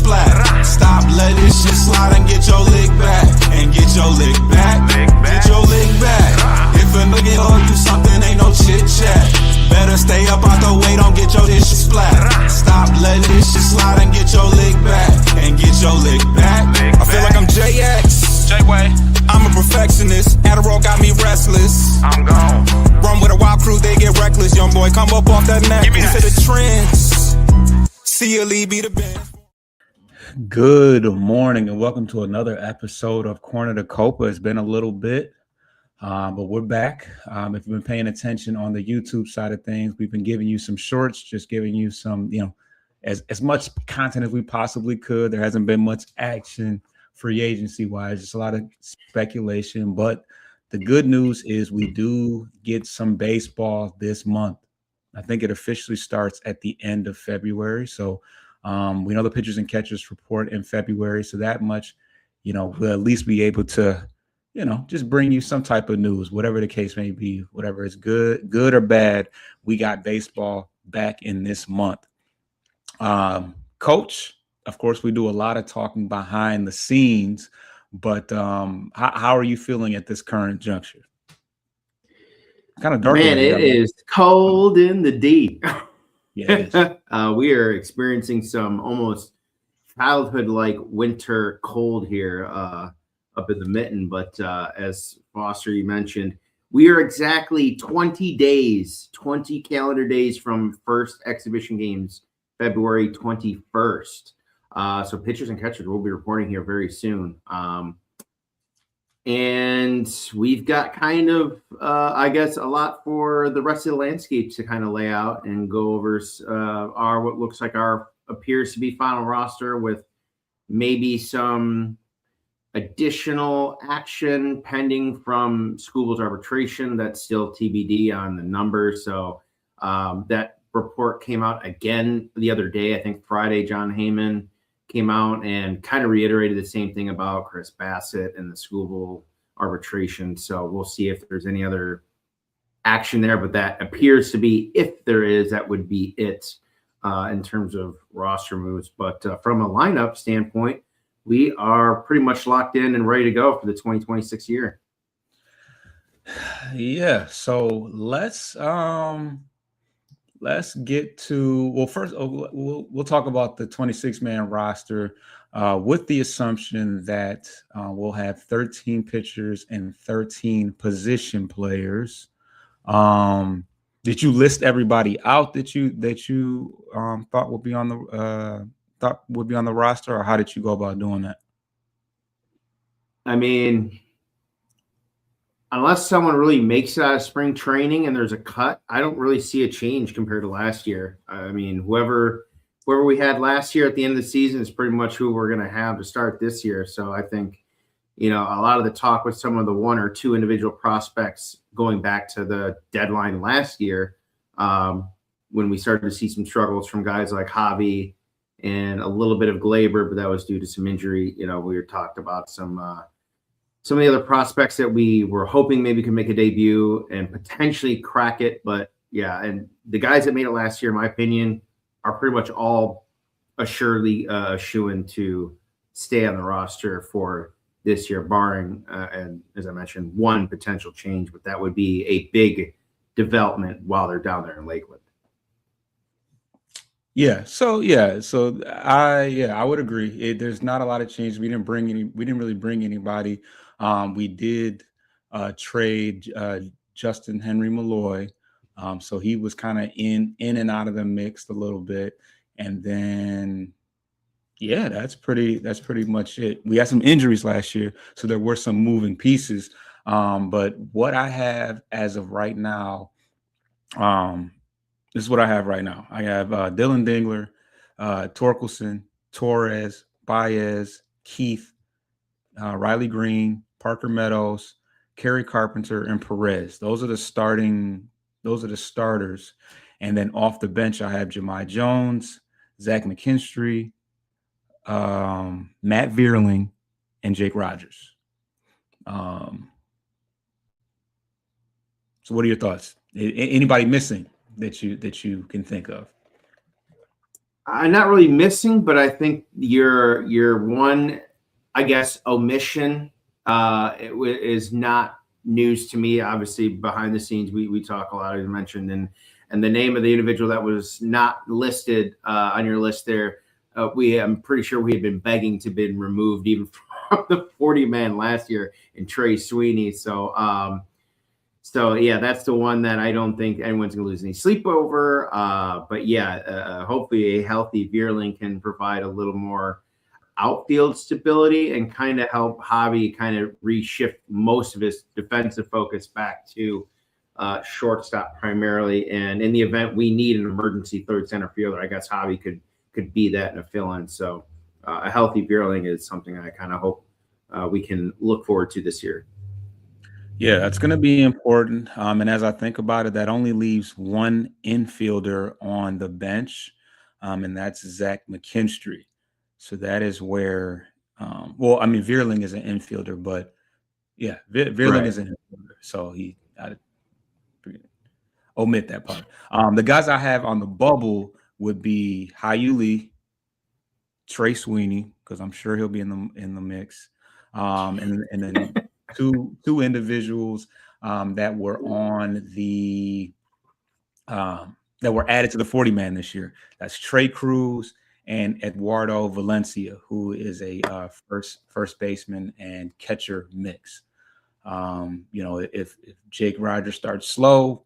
splat. Stop, let this shit slide and get your lick back. And get your lick back. Get your lick back. If a nigga owe you something, ain't no chit chat. Better stay up out the way, don't get your shit splat. Stop, let this shit slide and get your lick back. And get your lick back. I feel like I'm JX. J-Way. I'm a perfectionist. Adderall got me restless. I'm gone. Run with a wild crew, they get reckless. Young boy, come up off that neck. Give me Into that. the trends. See a lead, be the best. Good morning and welcome to another episode of Corner to Copa. It's been a little bit, but we're back. If you've been paying attention on the YouTube side of things, we've been giving you some shorts, just giving you some, as much content as we possibly could. There hasn't been much action free agency wise, just a lot of speculation. But the good news is we do get some baseball this month. I think it officially starts at the end of February. So we know the pitchers and catchers report in February. So that much, we'll at least be able to, just bring you some type of news, whatever the case may be, whatever is good or bad. We got baseball back in this month. Coach, of course, we do a lot of talking behind the scenes, but how are you feeling at this current juncture? Kind of dark. Man, it is cold in the D. Yeah, we are experiencing some almost childhood-like winter cold here up in the mitten. But as Foster, you mentioned, we are exactly 20 calendar days from first exhibition games, February 21st. So pitchers and catchers will be reporting here very soon. And we've got kind of, I guess, a lot for the rest of the landscape to kind of lay out and go over what looks like our appears to be final roster with maybe some additional action pending from School's arbitration. That's still TBD on the numbers. So that report came out again the other day. I think Friday, John Heyman came out and kind of reiterated the same thing about Chris Bassett and the School arbitration. So we'll see if there's any other action there, but that appears to be, if there is, that would be it in terms of roster moves. But from a lineup standpoint, we are pretty much locked in and ready to go for the 2026 year. Yeah. So let's get to, well, first we'll talk about the 26-man roster with the assumption that we'll have 13 pitchers and 13 position players. Did you list everybody out that you thought would be on the roster, or how did you go about doing that? I mean, unless someone really makes it out of spring training and there's a cut, I don't really see a change compared to last year. I mean, whoever we had last year at the end of the season is pretty much who we're going to have to start this year. So I think, a lot of the talk with some of the one or two individual prospects going back to the deadline last year, when we started to see some struggles from guys like Javi and a little bit of Glaber, but that was due to some injury. We were talked about some of the other prospects that we were hoping maybe could make a debut and potentially crack it. But yeah, and the guys that made it last year, in my opinion, are pretty much all assuredly a shoo-in to stay on the roster for this year, barring, and as I mentioned, one potential change, but that would be a big development while they're down there in Lakewood. So I would agree. There's not a lot of change. We didn't really bring anybody. We did trade Justin Henry Malloy. So he was kind of in and out of the mix a little bit. And then, that's pretty much it. We had some injuries last year, so there were some moving pieces. But what I have as of right now, this is what I have right now. I have Dylan Dingler, Torkelson, Torres, Baez, Keith, Riley Green, Parker Meadows, Kerry Carpenter, and Perez. Those are the starters. And then off the bench, I have Jahmai Jones, Zach McKinstry, Matt Vierling, and Jake Rogers. So what are your thoughts? Anybody missing that you can think of? I'm not really missing, but I think your one, I guess, omission is not news to me. Obviously, behind the scenes, we talk a lot, as you mentioned, and the name of the individual that was not listed on your list there, I'm pretty sure we had been begging to be removed even from the 40-man last year in Trey Sweeney. So yeah, that's the one that I don't think anyone's going to lose any sleep over. But yeah, hopefully a healthy Vierling can provide a little more outfield stability and kind of help Javi kind of reshift most of his defensive focus back to shortstop primarily. And in the event we need an emergency third center fielder, I guess Javi could be that in a fill-in. So a healthy Vierling is something I kind of hope we can look forward to this year. Yeah, that's going to be important. And as I think about it, that only leaves one infielder on the bench, and that's Zach McKinstry. So that is where, Vierling is an infielder, but yeah, Vierling is an infielder. So I omit that part. The guys I have on the bubble would be Hyu Lee, Trey Sweeney, because I'm sure he'll be in the mix, and then two individuals that were on the that were added to the 40-man this year. That's Trey Cruz and Eduardo Valencia, who is a first baseman and catcher mix. If Jake Rogers starts slow,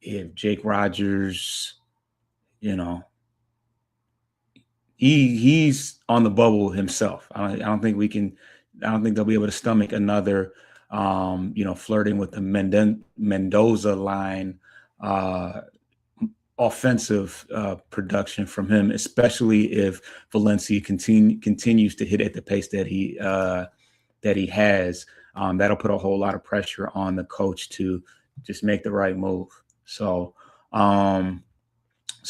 if Jake Rogers, he's on the bubble himself. I don't think they'll be able to stomach another, flirting with the Mendoza line, offensive production from him, especially if Valencia continues to hit at the pace that he has. That'll put a whole lot of pressure on the coach to just make the right move. So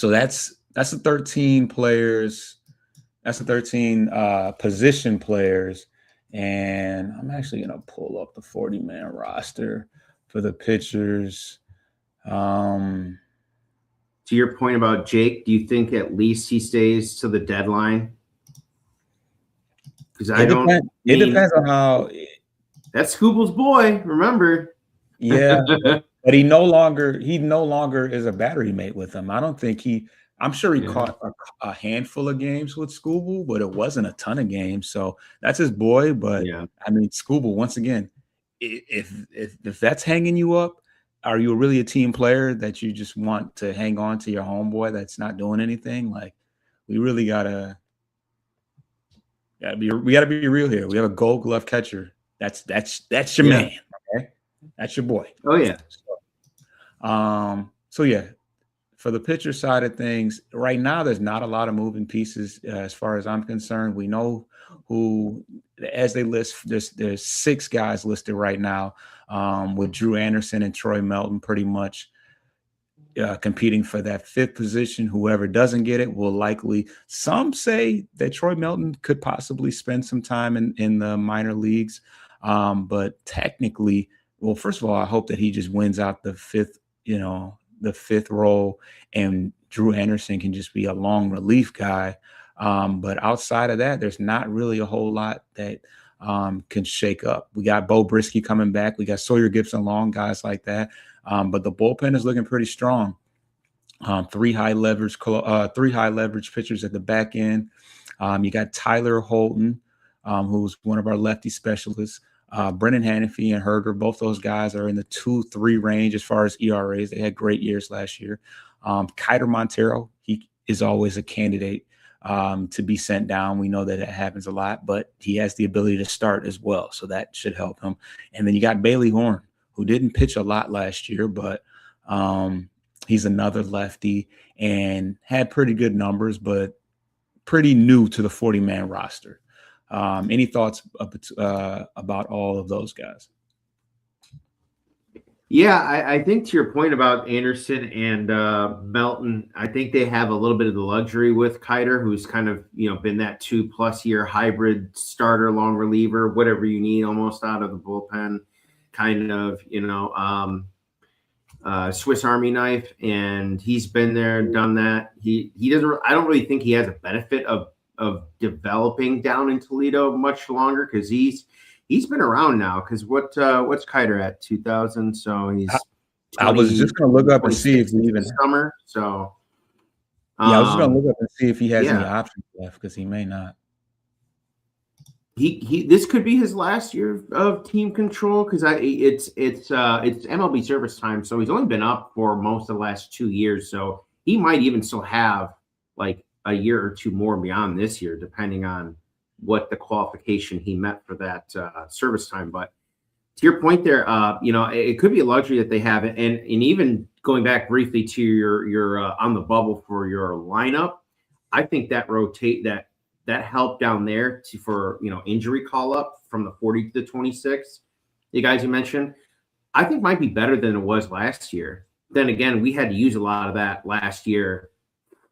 that's the 13 players. That's the 13 position players. And I'm actually going to pull up the 40-man roster for the pitchers. To your point about Jake, do you think at least he stays to the deadline? Because it depends on how. That's Scooble's boy, remember? Yeah, but he no longer is a battery mate with him. I don't think I'm sure he caught a handful of games with Scooble, but it wasn't a ton of games. So that's his boy. But I mean, Scooble, once again, if that's hanging you up, are you really a team player that you just want to hang on to your homeboy that's not doing anything? Like, we really gotta be real here. We have a Gold Glove catcher. That's your man. Okay, that's your boy. Oh yeah. So yeah. For the pitcher side of things, right now there's not a lot of moving pieces as far as I'm concerned. We know who, as they list, there's 6 guys listed right now, with Drew Anderson and Troy Melton pretty much competing for that 5th position. Whoever doesn't get it will likely, some say that Troy Melton could possibly spend some time in the minor leagues. But technically, well, first of all, I hope that he just wins out the 5th, the 5th role, and Drew Anderson can just be a long relief guy. But outside of that, there's not really a whole lot that can shake up. We got Bo Brisky coming back. We got Sawyer Gibson Long, guys like that. But the bullpen is looking pretty strong. 3 high leverage pitchers at the back end. You got Tyler Holton, who's one of our lefty specialists. Brennan Hanafy and Herger, both those guys are in the 2-3 range as far as ERAs. They had great years last year. Kiter Montero, he is always a candidate to be sent down. We know that it happens a lot, but he has the ability to start as well, so that should help him. And then you got Bailey Horn, who didn't pitch a lot last year, but he's another lefty and had pretty good numbers, but pretty new to the 40-man roster. Any thoughts about all of those guys? Yeah, I think to your point about Anderson and Melton, I think they have a little bit of the luxury with Kiter, who's kind of been that 2+ year hybrid starter, long reliever, whatever you need almost out of the bullpen, kind of Swiss Army knife, and he's been there, done that. He doesn't. I don't really think he has a benefit of developing down in Toledo much longer because he's been around now. Because what's Kiter at 2000? So he's. I was just gonna look up and see if he even summer. So yeah, I was just gonna look up and see if he has any yeah. options left because he may not. This could be his last year of team control because it's MLB service time, so he's only been up for most of the last 2 years, so he might even still have like a year or two more beyond this year, depending on what the qualification he met for that service time. But to your point there, it could be a luxury that they have, and even going back briefly to your on the bubble for your lineup, I think that that help down there for injury call up from the 40 to the 26, the guys you mentioned, I think might be better than it was last year. Then again, we had to use a lot of that last year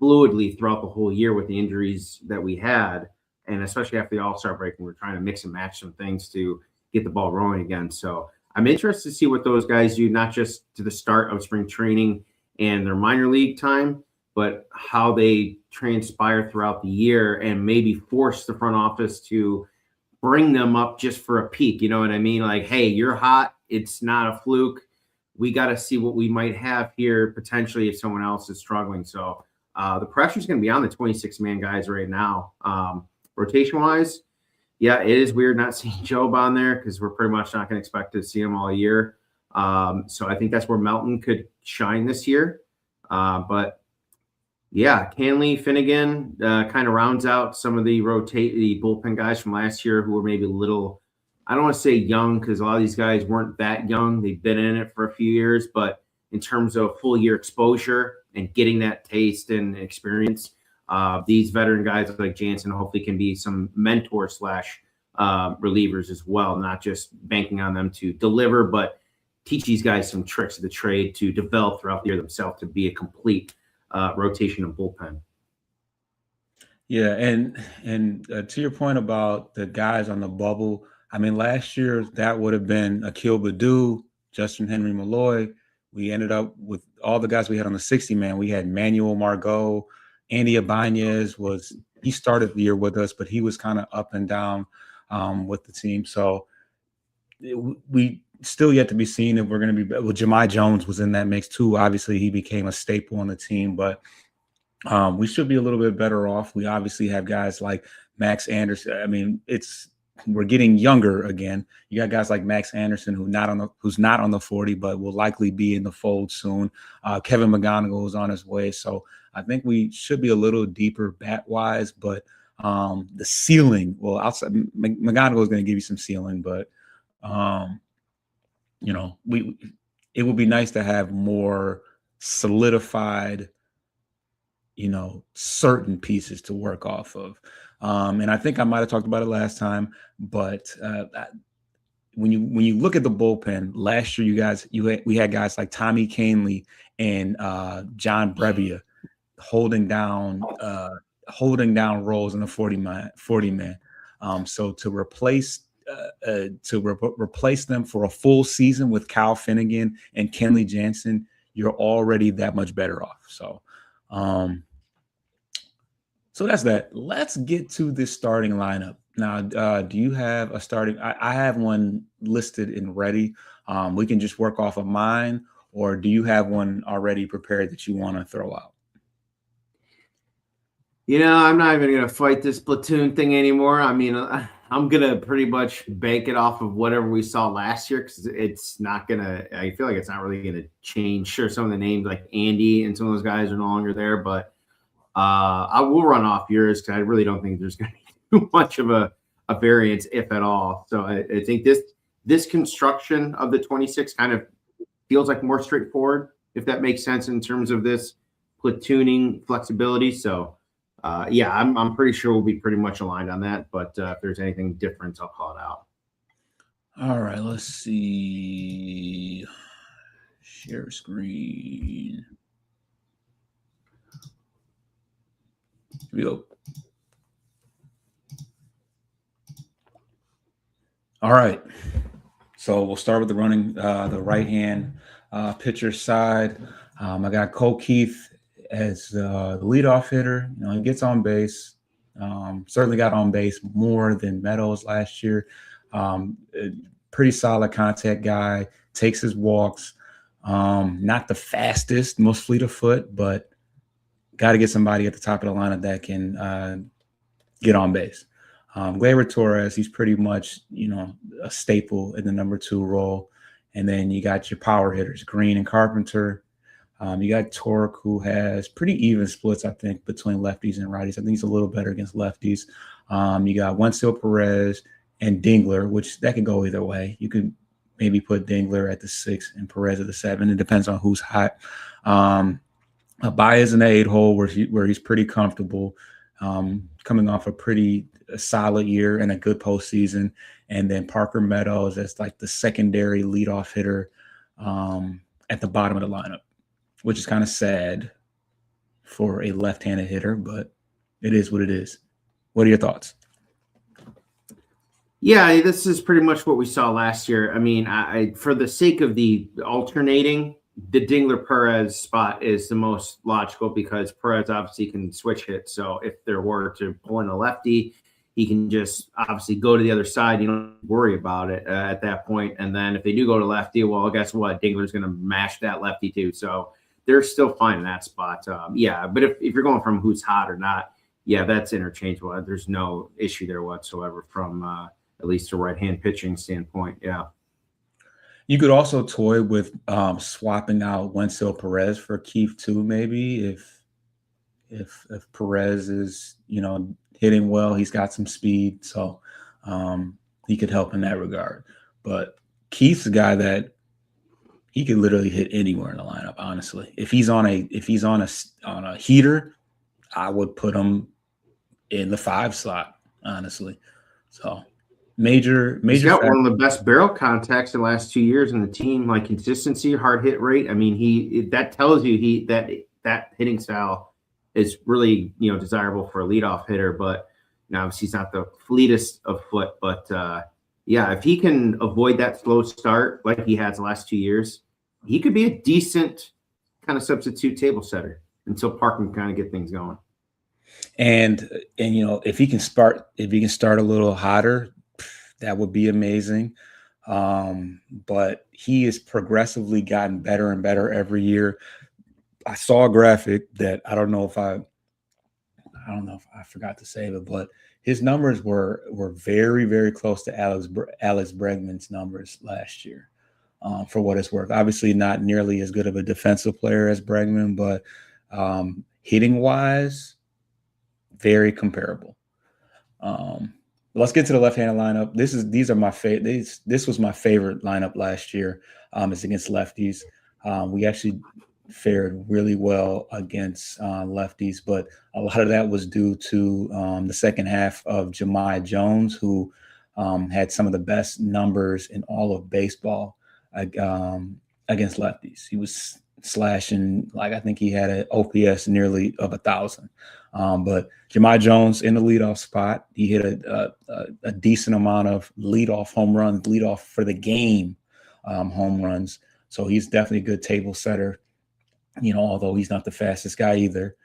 fluidly throughout the whole year with the injuries that we had, and especially after the All-Star break, when we're trying to mix and match some things to get the ball rolling again. So I'm interested to see what those guys do, not just to the start of spring training and their minor league time, but how they transpire throughout the year and maybe force the front office to bring them up just for a peek. You know what I mean? Like, hey, you're hot. It's not a fluke. We got to see what we might have here potentially if someone else is struggling. So the pressure is going to be on the 26-man guys right now. Rotation-wise, yeah, it is weird not seeing Job on there because we're pretty much not going to expect to see him all year. So I think that's where Melton could shine this year. But yeah, Canley, Finnegan kind of rounds out some of the bullpen guys from last year who were maybe a little, I don't want to say young because a lot of these guys weren't that young. They've been in it for a few years, but in terms of full year exposure and getting that taste and experience, these veteran guys like Jansen hopefully can be some mentor / relievers as well, not just banking on them to deliver, but teach these guys some tricks of the trade to develop throughout the year themselves to be a complete rotation and bullpen. Yeah, and to your point about the guys on the bubble, I mean, last year that would have been Akil Baddoo, Justin Henry Malloy. We ended up with all the guys we had on the 60-man. We had Manuel Margot, Andy Ibanez he started the year with us, but he was kind of up and down with the team. So we still yet to be seen if we're going to be. Well, Jahmai Jones was in that mix too. Obviously, he became a staple on the team, but we should be a little bit better off. We obviously have guys like Max Anderson. I mean, we're getting younger again. You got guys like Max Anderson who's not on the 40, but will likely be in the fold soon. Kevin McGonigal is on his way, so I think we should be a little deeper bat wise. But the ceiling, well, outside McGonigal is going to give you some ceiling, but it would be nice to have more solidified, certain pieces to work off of. And I think I might have talked about it last time, but when you look at the bullpen last year, we had guys like Tommy Canley and John Brebbia holding down roles in the 40-man. So to replace them for a full season with Kyle Finnegan and Kenley Jansen, you're already that much better off. So that's that. Let's get to this starting lineup. Now, do you have a starting? I have one listed and ready. We can just work off of mine, or do you have one already prepared that you want to throw out? I'm not even going to fight this platoon thing anymore. I mean, I'm going to pretty much bank it off of whatever we saw last year because it's not going to – I feel like it's not really going to change. Sure, some of the names like Andy and some of those guys are no longer there, but I will run off yours because I really don't think there's going to be too much of a variance, if at all. So I think this construction of the 26 kind of feels like more straightforward, if that makes sense in terms of this platooning flexibility. So – I'm pretty sure we'll be pretty much aligned on that. But if there's anything different, I'll call it out. All right, let's see. Share screen. Here we go. All right. So we'll start with the right hand. pitcher side, I got Cole Keith as the leadoff hitter. He gets on base. Certainly got on base more than Meadows last year. Pretty solid contact guy. Takes his walks. Not the fastest, most fleet of foot, but got to get somebody at the top of the lineup that can get on base. Gleyber Torres, he's pretty much, a staple in the number 2 role. And then you got your power hitters, Green and Carpenter. You got Torque, who has pretty even splits, I think, between lefties and righties. I think he's a little better against lefties. You got Wenceel Perez and Dingler, which that could go either way. You could maybe put Dingler at the 6 and Perez at the 7. It depends on who's hot. Baez in the 8 hole where he's pretty comfortable, coming off a pretty solid year and a good postseason. And then Parker Meadows as like the secondary leadoff hitter at the bottom of the lineup, which is kind of sad for a left-handed hitter, but it is what it is. What are your thoughts? Yeah, this is pretty much what we saw last year. I mean, I for the sake of the alternating, the Dingler Perez spot is the most logical because Perez obviously can switch hit. So if there were to pull in a lefty, he can just obviously go to the other side. You don't worry about it at that point. And then if they do go to lefty, well, guess what? Dingler's going to mash that lefty too. So they're still fine in that spot. But if you're going from who's hot or not, that's interchangeable. There's no issue there whatsoever from at least a right-hand pitching standpoint. Yeah. You could also toy with swapping out Wenceel Perez for Keith too, maybe if Perez is, hitting well, he's got some speed, so he could help in that regard. But Keith's a guy that he could literally hit anywhere in the lineup. Honestly, if he's on a heater, I would put him in the 5 slot. Honestly, so. Major. He's got one of the best barrel contacts the last 2 years in the team, like consistency, hard hit rate. I mean, that tells you that hitting style is really desirable for a leadoff hitter. But obviously he's not the fleetest of foot. But if he can avoid that slow start like he has the last 2 years, he could be a decent kind of substitute table setter until Park can kind of get things going. And if he can start a little hotter, that would be amazing. But he has progressively gotten better and better every year. I saw a graphic that I don't know if I forgot to save it, but his numbers were very, very close to Alex Bregman's numbers last year, for what it's worth. Obviously not nearly as good of a defensive player as Bregman, but hitting wise, very comparable. Let's get to the left-handed lineup. These are my favorite. This was my favorite lineup last year. It's against lefties. We actually fared really well against lefties, but a lot of that was due to the second half of Jahmai Jones, who had some of the best numbers in all of baseball against lefties. He was slashing, I think he had an OPS nearly of 1,000. But Jahmai Jones in the leadoff spot, he hit a decent amount of leadoff home runs, leadoff for the game home runs. So he's definitely a good table setter, although he's not the fastest guy either.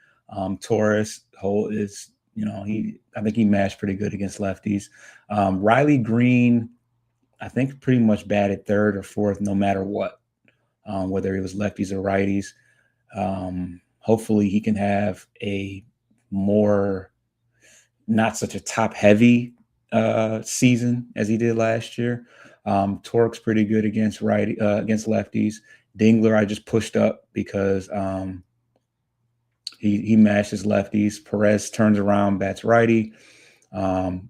Torres is, I think he mashed pretty good against lefties. Riley Green, I think pretty much batted 3rd or 4th, no matter what, whether he was lefties or righties. Hopefully he can have a more, not such a top heavy season as he did last year. Torque's pretty good against lefties. Dingler, I just pushed up because he mashes lefties. Perez turns around, bats righty. I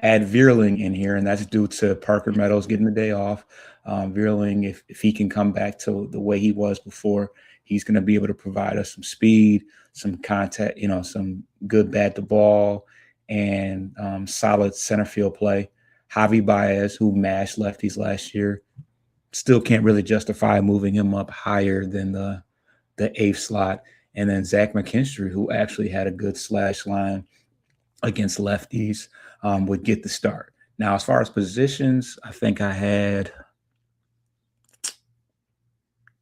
add Vierling in here, and that's due to Parker Meadows getting the day off. Vierling, if he can come back to the way he was before, he's going to be able to provide us some speed, some contact, some good bat to ball, and solid center field play. Javi Baez, who mashed lefties last year, still can't really justify moving him up higher than the 8th slot. And then Zach McKinstry, who actually had a good slash line against lefties, would get the start. Now, as far as positions, I think I had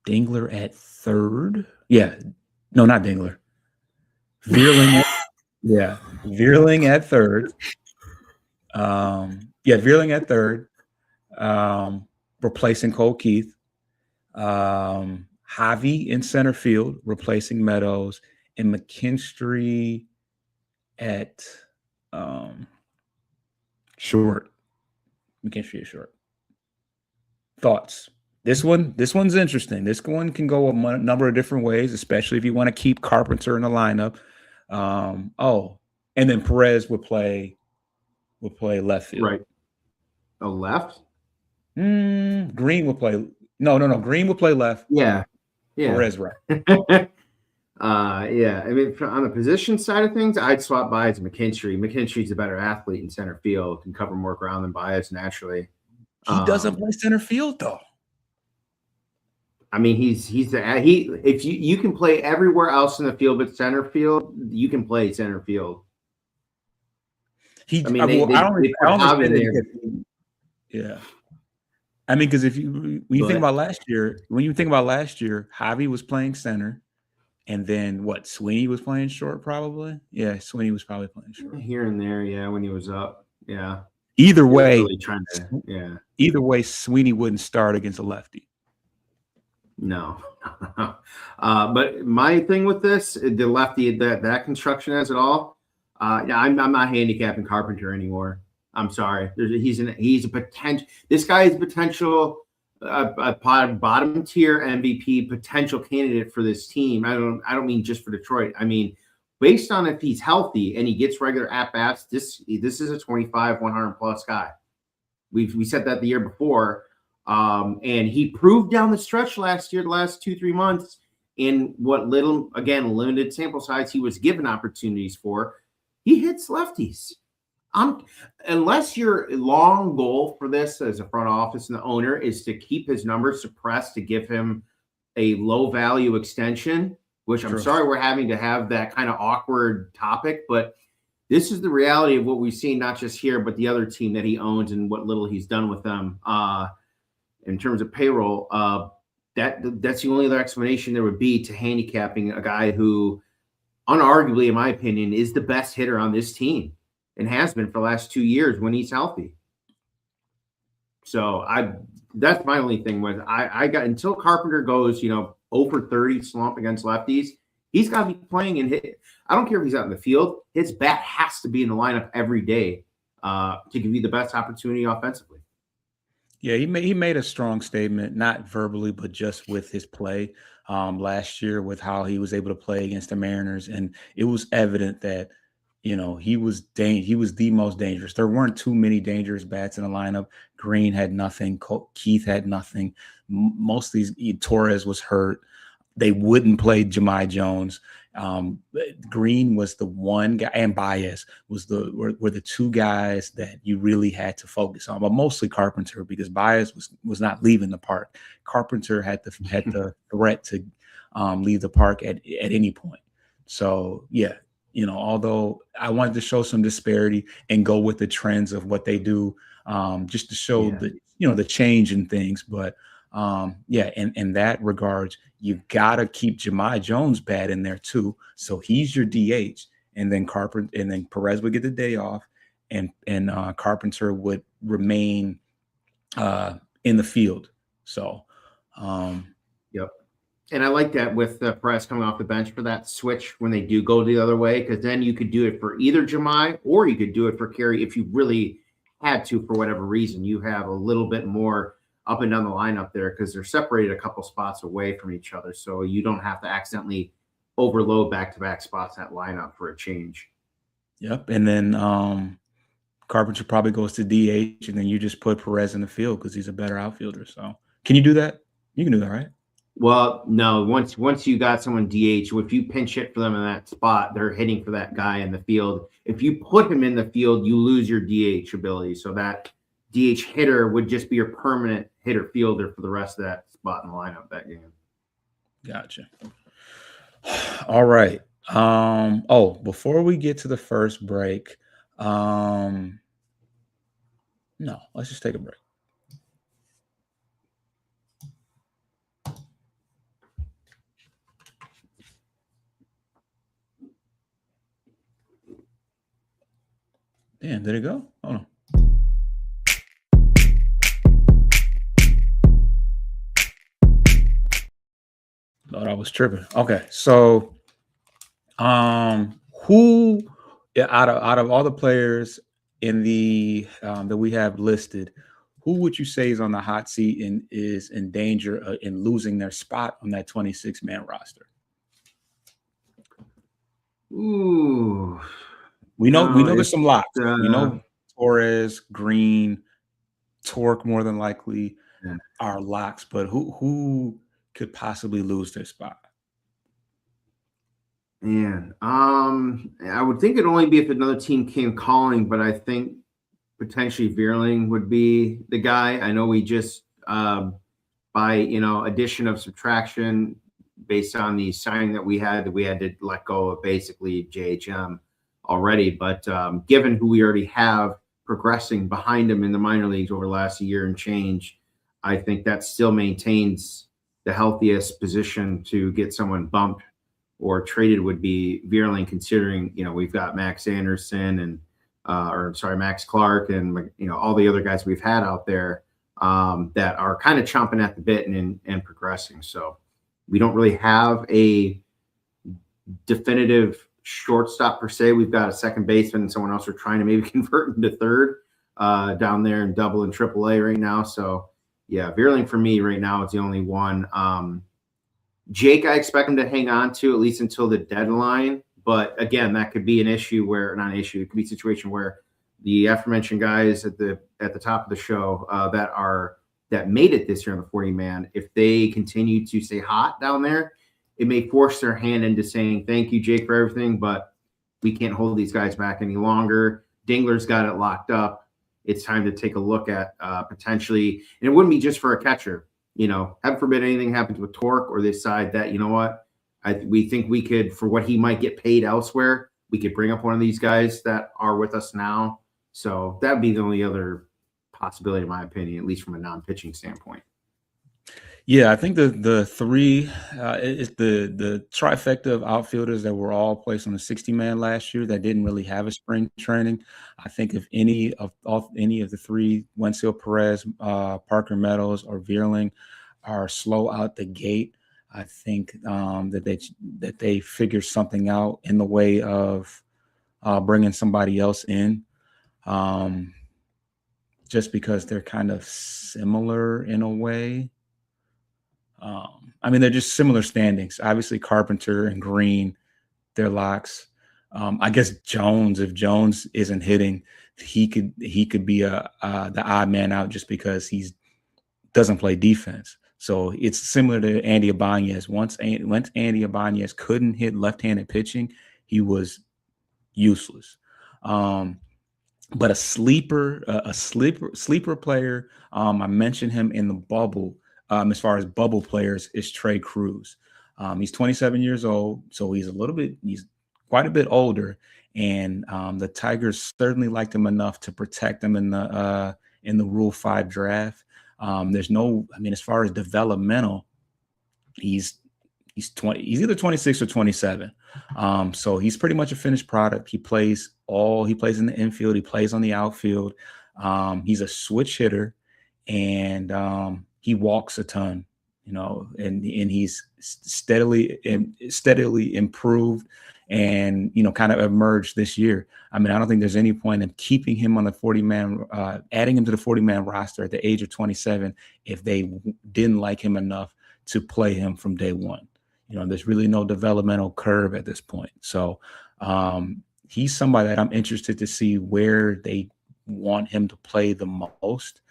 Dingler at third. Yeah. No, not Dingler. Vierling. Vierling at third. Vierling at third. Replacing Cole Keith. Javi in center field, replacing Meadows, and McKinstry at short. McKinstry is short. Thoughts? This one's interesting. This one can go a number of different ways, especially if you want to keep Carpenter in the lineup. And then Perez would play left field. Right. A left? Green would play. No. Green would play left. Yeah. Perez right. I mean, on the position side of things, I'd swap Baez and McKinstry. McKinstry's a better athlete in center field, can cover more ground than Baez naturally. He doesn't play center field though. I mean, if you can play everywhere else in the field but center field, you can play center field. Yeah. I mean, because when you think about last year, Javi was playing center, and then Sweeney was playing short, probably. Yeah, Sweeney was probably playing short here and there. Yeah, when he was up. Yeah. Either way, really Either way, Sweeney wouldn't start against a lefty. No. But my thing with this, the lefty, that construction has it all. I'm not handicapping Carpenter anymore. I'm sorry. He's a potential. This guy is potential bottom tier MVP potential candidate for this team. I don't mean just for Detroit. I mean, based on if he's healthy and he gets regular at bats, this is a 25, 100 plus guy. We said that the year before, and he proved down the stretch last year, the last 2-3 months, in what little, again, limited sample size he was given opportunities for. He hits lefties. Unless your long goal for this as a front office and the owner is to keep his numbers suppressed to give him a low value extension, which I'm sorry we're having to have that kind of awkward topic, but this is the reality of what we've seen, not just here, but the other team that he owns and what little he's done with them in terms of payroll. That's the only other explanation there would be to handicapping a guy who, unarguably, in my opinion, is the best hitter on this team and has been for the last 2 years when he's healthy. So that's my only thing with I got until Carpenter goes, 0 for 30 slump against lefties, he's got to be playing and hit. I don't care if he's out in the field. His bat has to be in the lineup every day to give you the best opportunity offensively. Yeah, he made a strong statement, not verbally, but just with his play last year, with how he was able to play against the Mariners, and it was evident that he was the most dangerous. There weren't too many dangerous bats in the lineup. Green had nothing. Keith had nothing. Most of these, Torres was hurt. They wouldn't play Jahmai Jones. Green was the one guy, and Baez were the two guys that you really had to focus on, but mostly Carpenter, because Baez was not leaving the park. Carpenter had the threat to leave the park at any point. So yeah, although I wanted to show some disparity and go with the trends of what they do, just to show the change in things, but. In that regards, you gotta keep Jahmai Jones bat in there too. So he's your DH, and then Perez would get the day off, and Carpenter would remain in the field. So, yep. And I like that with Perez coming off the bench for that switch when they do go the other way, because then you could do it for either Jahmai or you could do it for Carey if you really had to for whatever reason. You have a little bit more up and down the lineup there because they're separated a couple spots away from each other. So you don't have to accidentally overload back-to-back spots in that lineup for a change. Yep. And then Carpenter probably goes to DH, and then you just put Perez in the field because he's a better outfielder. So can you do that? You can do that, right? Well, no. Once you got someone DH, if you pinch hit for them in that spot, they're hitting for that guy in the field. If you put him in the field, you lose your DH ability. So that DH hitter would just be your permanent hitter fielder for the rest of that spot in the lineup that game. Gotcha. All right. Before we get to the first break, no, let's just take a break. Damn, did it go? Hold on. Thought I was tripping. Okay, so who out of all the players in the that we have listed, who would you say is on the hot seat and is in danger in losing their spot on that 26-man roster? Ooh, we know there's some locks. We know uh, Torres, Green, Torque more than likely Yeah. are locks, but who could possibly lose their spot? Man, I would think it'd only be if another team came calling, but I think potentially Veerling would be the guy. I know we just by addition of subtraction based on the signing that we had to let go of basically JHM already. But given who we already have progressing behind him in the minor leagues over the last year and change, I think that still maintains the healthiest position to get someone bumped or traded would be Veerling, considering we've got Max Anderson and Max Clark and all the other guys we've had out there that are kind of chomping at the bit and progressing. So we don't really have a definitive shortstop per se. We've got a second baseman and someone else we're trying to maybe convert into third down there in double and triple A right now. So yeah, Veerling for me right now is the only one. Jake, I expect him to hang on to at least until the deadline. But again, that could be an issue where not an issue. It could be a situation where the aforementioned guys at the top of the show that made it this year on the 40-man, if they continue to stay hot down there, it may force their hand into saying, thank you, Jake, for everything, but we can't hold these guys back any longer. Dingler's got it locked up. It's time to take a look at potentially, and it wouldn't be just for a catcher. Heaven forbid anything happens with Torque or they decide that, we think we could, for what he might get paid elsewhere, we could bring up one of these guys that are with us now. So that'd be the only other possibility, in my opinion, at least from a non-pitching standpoint. Yeah, I think the three is the trifecta of outfielders that were all placed on the 60-man last year that didn't really have a spring training. I think if any of the three, Wenceel Perez, Parker Meadows, or Veerling, are slow out the gate, I think that they figure something out in the way of bringing somebody else in, just because they're kind of similar in a way. They're just similar standings. Obviously, Carpenter and Green, they're locks. I guess Jones, if Jones isn't hitting, he could be the odd man out just because he doesn't play defense. So it's similar to Andy Ibanez. Once Andy Ibanez couldn't hit left-handed pitching, he was useless. But a sleeper player, I mentioned him in the bubble. As far as bubble players, is Trey Cruz. He's 27 years old, so he's quite a bit older, and the Tigers certainly liked him enough to protect him in the Rule 5 draft. There's no, as far as developmental, he's either 26 or 27. So he's pretty much a finished product. He plays in the infield, he plays on the outfield. He's a switch hitter, and he walks a ton, and he's steadily improved and, kind of emerged this year. I don't think there's any point in keeping him on the 40-man, adding him to the 40-man roster at the age of 27 if they didn't like him enough to play him from day one. There's really no developmental curve at this point. So he's somebody that I'm interested to see where they want him to play the most.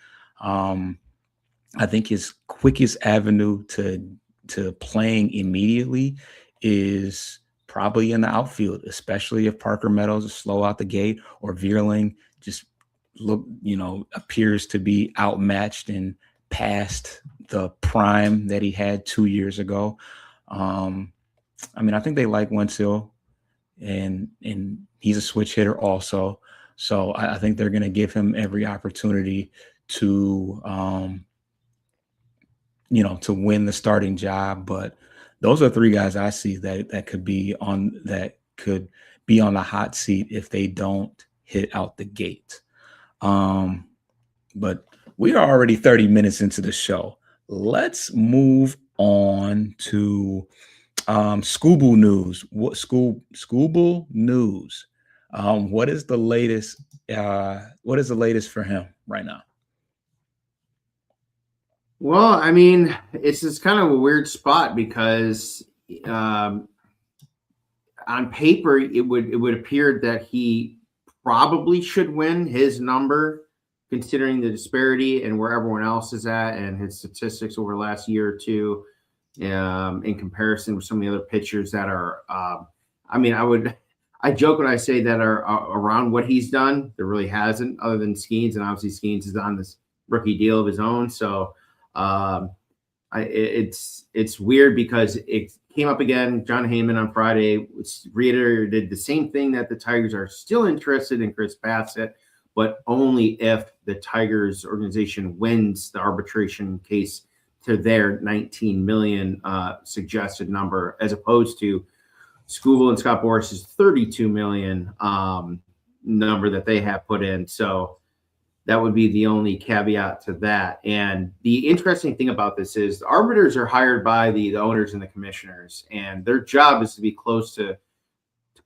I think his quickest avenue to playing immediately is probably in the outfield, especially if Parker Meadows is slow out the gate or Veerling just appears to be outmatched and past the prime that he had 2 years ago. I think they like Wenceel, and he's a switch hitter also. So I think they're going to give him every opportunity to win the starting job. But those are three guys I see that could be on the hot seat if they don't hit out the gate. But we are already 30 minutes into the show. Let's move on to Scooble news. What Scooble news? What is the latest? What is the latest for him right now? Well, I mean, it's just kind of a weird spot because on paper it would appear that he probably should win his number, considering the disparity and where everyone else is at and his statistics over the last year or two, in comparison with some of the other pitchers that are. I joke when I say that are around what he's done. There really hasn't, other than Skeens, and obviously Skeens is on this rookie deal of his own. So it's weird because it came up again. John Heyman on Friday reiterated the same thing, that the Tigers are still interested in Chris Bassitt, but only if the Tigers organization wins the arbitration case to their $19 million suggested number, as opposed to Scooble and Scott Boras's $32 million number that they have put in. So that would be the only caveat to that. And the interesting thing about this is the arbiters are hired by the owners and the commissioners, and their job is to be close to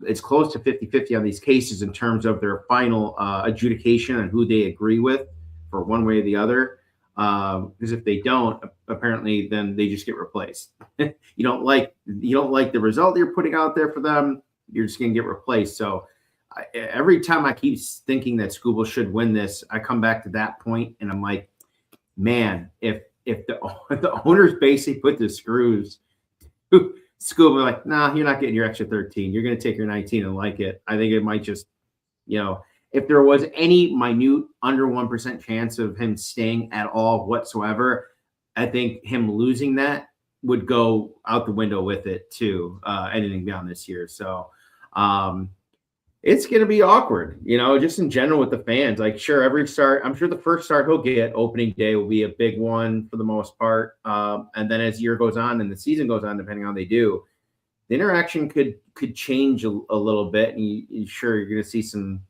50-50 on these cases in terms of their final adjudication and who they agree with for one way or the other. Because if they don't, apparently, then they just get replaced. You don't like the result you're putting out there for them, you're just going to get replaced. So every time I keep thinking that Scooble should win this, I come back to that point and I'm like, man, if the owners basically put the screws, Scooble like, nah, you're not getting your extra 13. You're going to take your 19 and like it. I think it might just, if there was any minute under 1% chance of him staying at all whatsoever, I think him losing that would go out the window with it too, anything beyond this year. So it's going to be awkward, just in general with the fans. Like, sure, every start, I'm sure the first start he'll get opening day will be a big one for the most part. And then as the year goes on and the season goes on, depending on how they do, the interaction could change a little bit. And sure, you're going to see some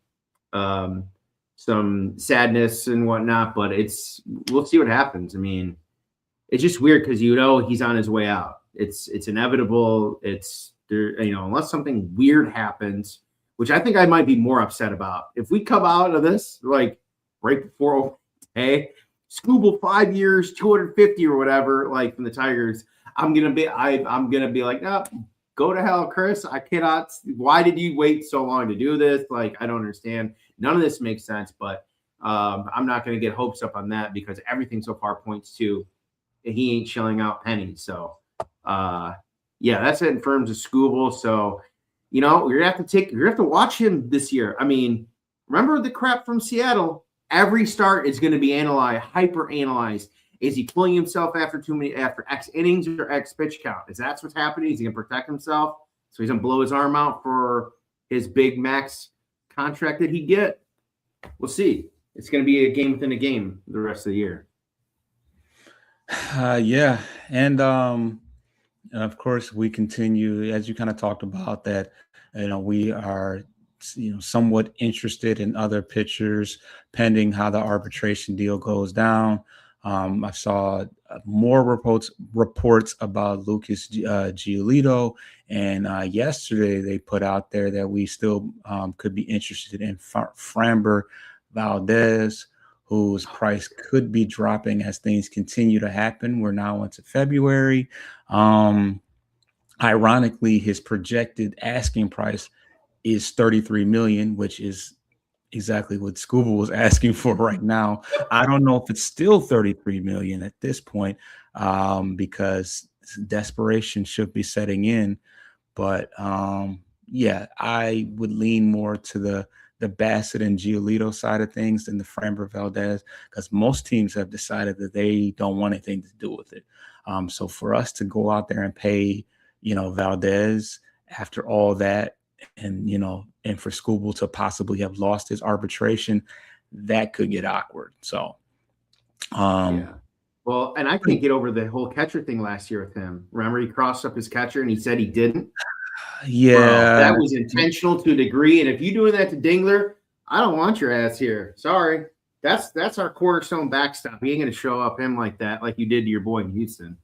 sadness and whatnot, but we'll see what happens. I mean, it's just weird because he's on his way out. It's inevitable. It's there, unless something weird happens, which I think I might be more upset about. If we come out of this like right before, hey, Scooble 5 years, 250 or whatever, like from the Tigers, I'm gonna be like, no, go to hell, Chris. I cannot. Why did you wait so long to do this? Like, I don't understand. None of this makes sense, but I'm not going to get hopes up on that because everything so far points to he ain't shelling out pennies. So, that's it in terms of Scooble. So, you're gonna have to watch him this year. I mean, remember the crap from Seattle? Every start is going to be hyper analyzed. Is he pulling himself after X innings or X pitch count? Is that what's happening? Is he going to protect himself so he's going to blow his arm out for his big max contract that he get? We'll see. It's going to be a game within a game the rest of the year. Yeah, and of course we continue, as you kind of talked about, that we are somewhat interested in other pitchers pending how the arbitration deal goes down. I saw more reports about Lucas Giolito, and yesterday they put out there that we still could be interested in Framber Valdez, whose price could be dropping as things continue to happen. We're now into February. Ironically, his projected asking price is $33 million, which is exactly what Scooble was asking for right now. I don't know if it's still $33 million at this point, because desperation should be setting in. But I would lean more to the Bassitt and Giolito side of things than the Framber Valdez, because most teams have decided that they don't want anything to do with it. So for us to go out there and pay, Valdez after all that, and and for Scooble to possibly have lost his arbitration, that could get awkward. So, Well, and I can't get over the whole catcher thing last year with him. Remember, he crossed up his catcher and he said he didn't. Yeah, that was intentional to a degree. And if you're doing that to Dingler, I don't want your ass here. Sorry. That's our cornerstone backstop. He ain't gonna show up him like that, like you did to your boy in Houston.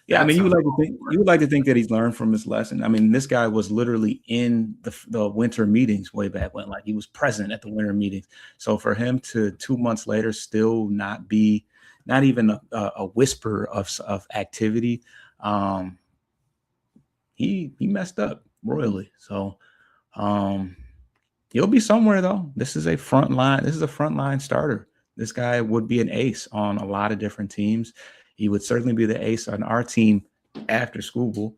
Yeah, I mean, you would like to think that he's learned from his lesson. I mean, this guy was literally in the winter meetings way back when, like he was present at the winter meetings. So for him to 2 months later still not be, not even a whisper of activity, he messed up royally. So he'll be somewhere though. This is a frontline starter. This guy would be an ace on a lot of different teams. He would certainly be the ace on our team after Skubal.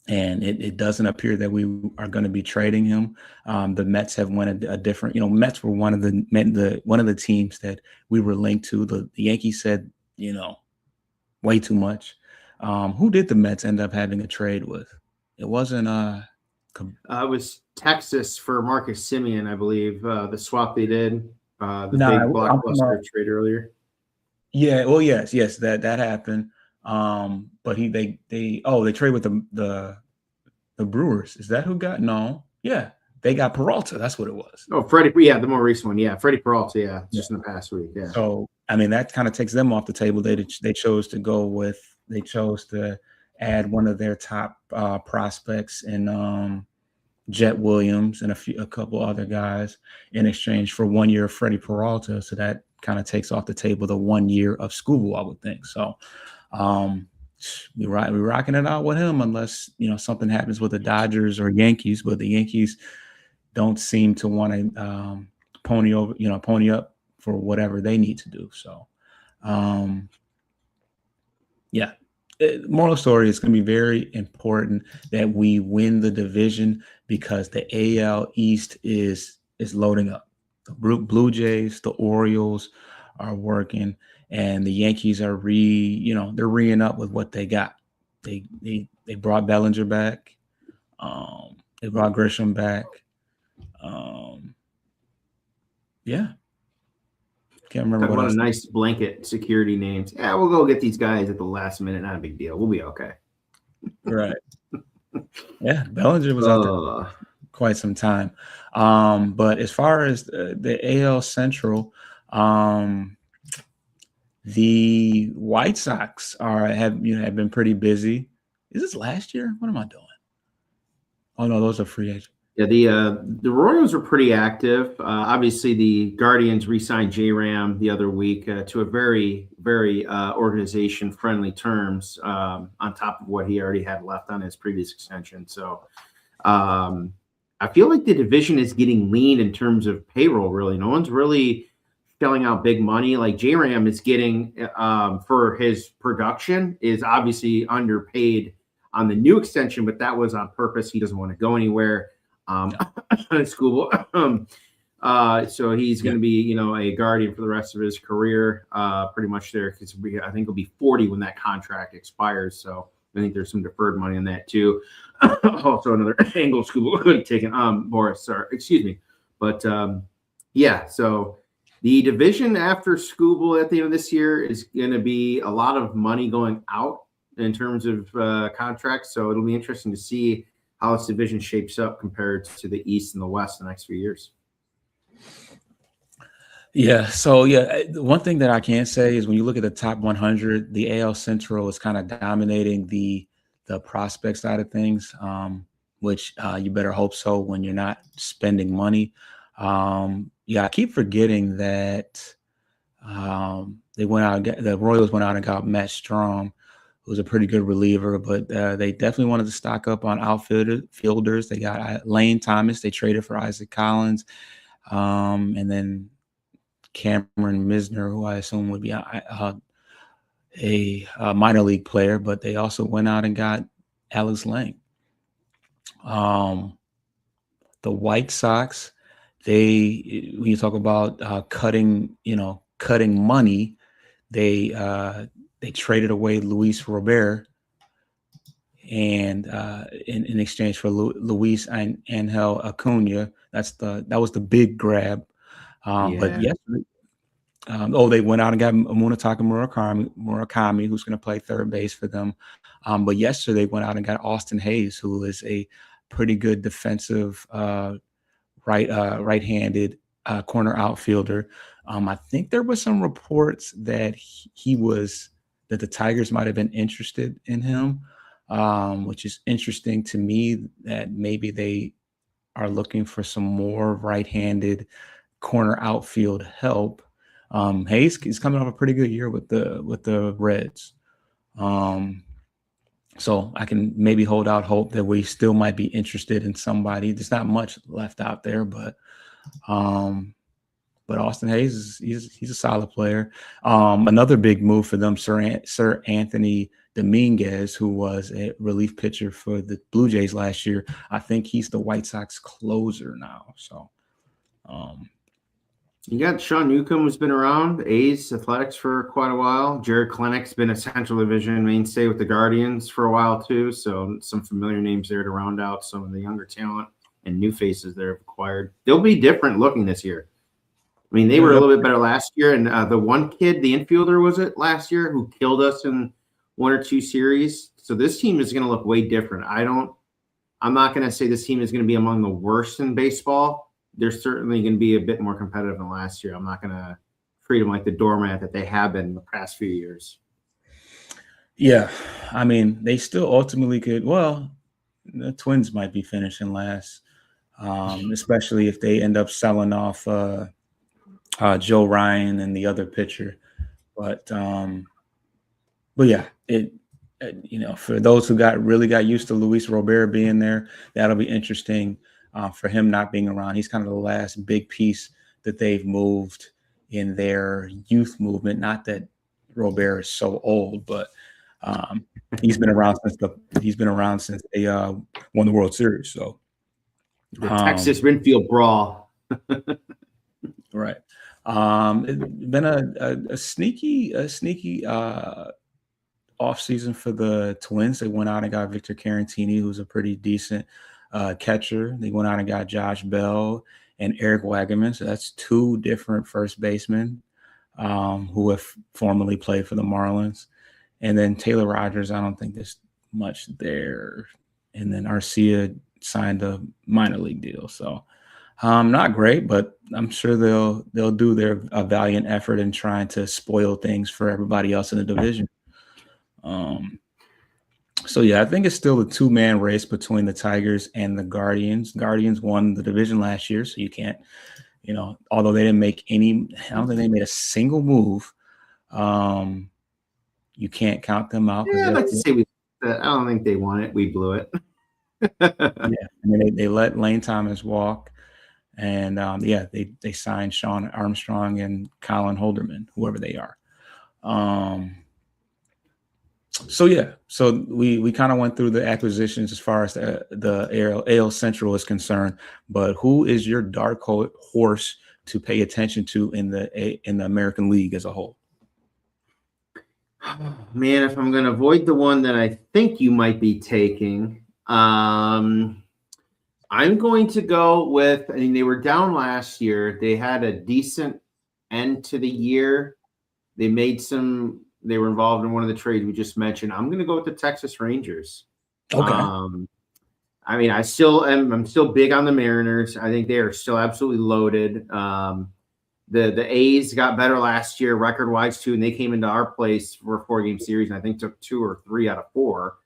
And it doesn't appear that we are going to be trading him. The Mets have went a different, Mets were one of the teams that we were linked to. The Yankees said, way too much. Who did the Mets end up having a trade with? It wasn't it was Texas for Marcus Semien, I believe. The swap they did, big blockbuster trade earlier. Yeah, well, yes, that happened. But they trade with the Brewers. Is that who got? No, yeah, they got Peralta. That's what it was. Oh, Freddie, yeah, the more recent one, yeah, Freddie Peralta, yeah, just in the past week, yeah. So I mean, that kind of takes them off the table. They chose to add one of their top prospects in Jet Williams and a couple other guys in exchange for 1 year of Freddie Peralta. So that kind of takes off the table the 1 year of Skubal, I would think. So we're rocking it out with him unless something happens with the Dodgers or Yankees, but the Yankees don't seem to want to pony up for whatever they need to do. So yeah. Moral story, it's going to be very important that we win the division because the AL East is loading up. The Blue Jays, the Orioles are working, and the Yankees are they're reeing up with what they got. They brought Bellinger back. They brought Grisham back. Yeah. Can't remember what a nice blanket security names. Yeah, we'll go get these guys at the last minute. Not a big deal. We'll be okay. Right. Yeah, Bellinger was out there quite some time. But as far as the AL Central, the White Sox have been pretty busy. Is this last year? What am I doing? Oh no, those are free agents. Yeah, the Royals are pretty active. Obviously, the Guardians re-signed J-Ram the other week to a very, very organization-friendly terms on top of what he already had left on his previous extension. So I feel like the division is getting lean in terms of payroll, really. No one's really shelling out big money. Like J-Ram is getting, for his production, is obviously underpaid on the new extension, but that was on purpose. He doesn't want to go anywhere. Skubal. So he's going to be, a Guardian for the rest of his career, pretty much there. Because I think he'll be 40 when that contract expires. So I think there's some deferred money on that too. Also another angle Skubal could have taken. Boris, sorry, excuse me. But yeah, so the division after Skubal at the end of this year is going to be a lot of money going out in terms of contracts. So it'll be interesting to see how this division shapes up compared to the East and the West in the next few years. Yeah. So, one thing that I can say is when you look at the top 100, the AL Central is kind of dominating the prospect side of things, which you better hope so when you're not spending money. I keep forgetting that the Royals went out and got Matt Strom, who's a pretty good reliever, but they definitely wanted to stock up on outfielders. They got Lane Thomas. They traded for Isaac Collins. And then Cameron Misner, who I assume would be a minor league player, but they also went out and got Alex Lang. The White Sox, when you talk about cutting money, they traded away Luis Robert and in exchange for Luis Angel Acuna. That was the big grab. But yesterday, they went out and got Munetaka Murakami, who's going to play third base for them. But yesterday they went out and got Austin Hayes, who is a pretty good defensive right-handed corner outfielder. I think there was some reports that that the Tigers might have been interested in him, which is interesting to me that maybe they are looking for some more right-handed corner outfield help. Hayes is coming off a pretty good year with the Reds. So I can maybe hold out hope that we still might be interested in somebody. There's not much left out there, but Austin Hayes he's a solid player. Another big move for them, Sir Anthony Dominguez, who was a relief pitcher for the Blue Jays last year. I think he's the White Sox closer now. So you got Sean Newcomb, who's been around A's Athletics for quite a while. Jared Klenick's been a Central Division mainstay with the Guardians for a while too. So some familiar names there to round out some of the younger talent and new faces they've acquired. They'll be different looking this year. I mean, they were a little bit better last year. And the one kid, the infielder, was it last year, who killed us in one or two series. So this team is going to look way different. I'm not going to say this team is going to be among the worst in baseball. They're certainly going to be a bit more competitive than last year. I'm not going to treat them like the doormat that they have been the past few years. Yeah, I mean, they still ultimately could. Well, the Twins might be finishing last, especially if they end up selling off Joe Ryan and the other pitcher. But yeah, for those who really got used to Luis Robert being there, that'll be interesting. For him not being around, he's kind of the last big piece that they've moved in their youth movement. Not that Robert is so old, but he's been around since they won the World Series. So the Texas Winfield Brawl, right? It's been a sneaky off season for the Twins. They went out and got Victor Caratini, who's a pretty decent catcher. They went out and got Josh Bell and Eric Wagnerman. So that's two different first basemen who have formerly played for the Marlins. And then Taylor Rogers, I don't think there's much there. And then Arcia signed a minor league deal. So not great, but I'm sure they'll do their valiant effort in trying to spoil things for everybody else in the division. So yeah, I think it's still a two-man race between the Tigers and the Guardians. Guardians won the division last year, so you can't, although they didn't make I don't think they made a single move. You can't count them out. Yeah, I'd like to say I don't think they won it. We blew it. Yeah, I mean they let Lane Thomas walk, and they signed Sean Armstrong and Colin Holderman, whoever they are. So we kind of went through the acquisitions as far as the AL Central is concerned, but who is your dark horse to pay attention to in the American League as a whole? Man, if I'm going to avoid the one that I think you might be taking, I'm going to go with, they were down last year. They had a decent end to the year. They were involved in one of the trades we just mentioned. I'm going to go with the Texas Rangers. Okay. I'm still big on the Mariners. I think they are still absolutely loaded. The A's got better last year, record-wise too, and they came into our place for a 4-game series, and I think took 2 or 3 out of 4.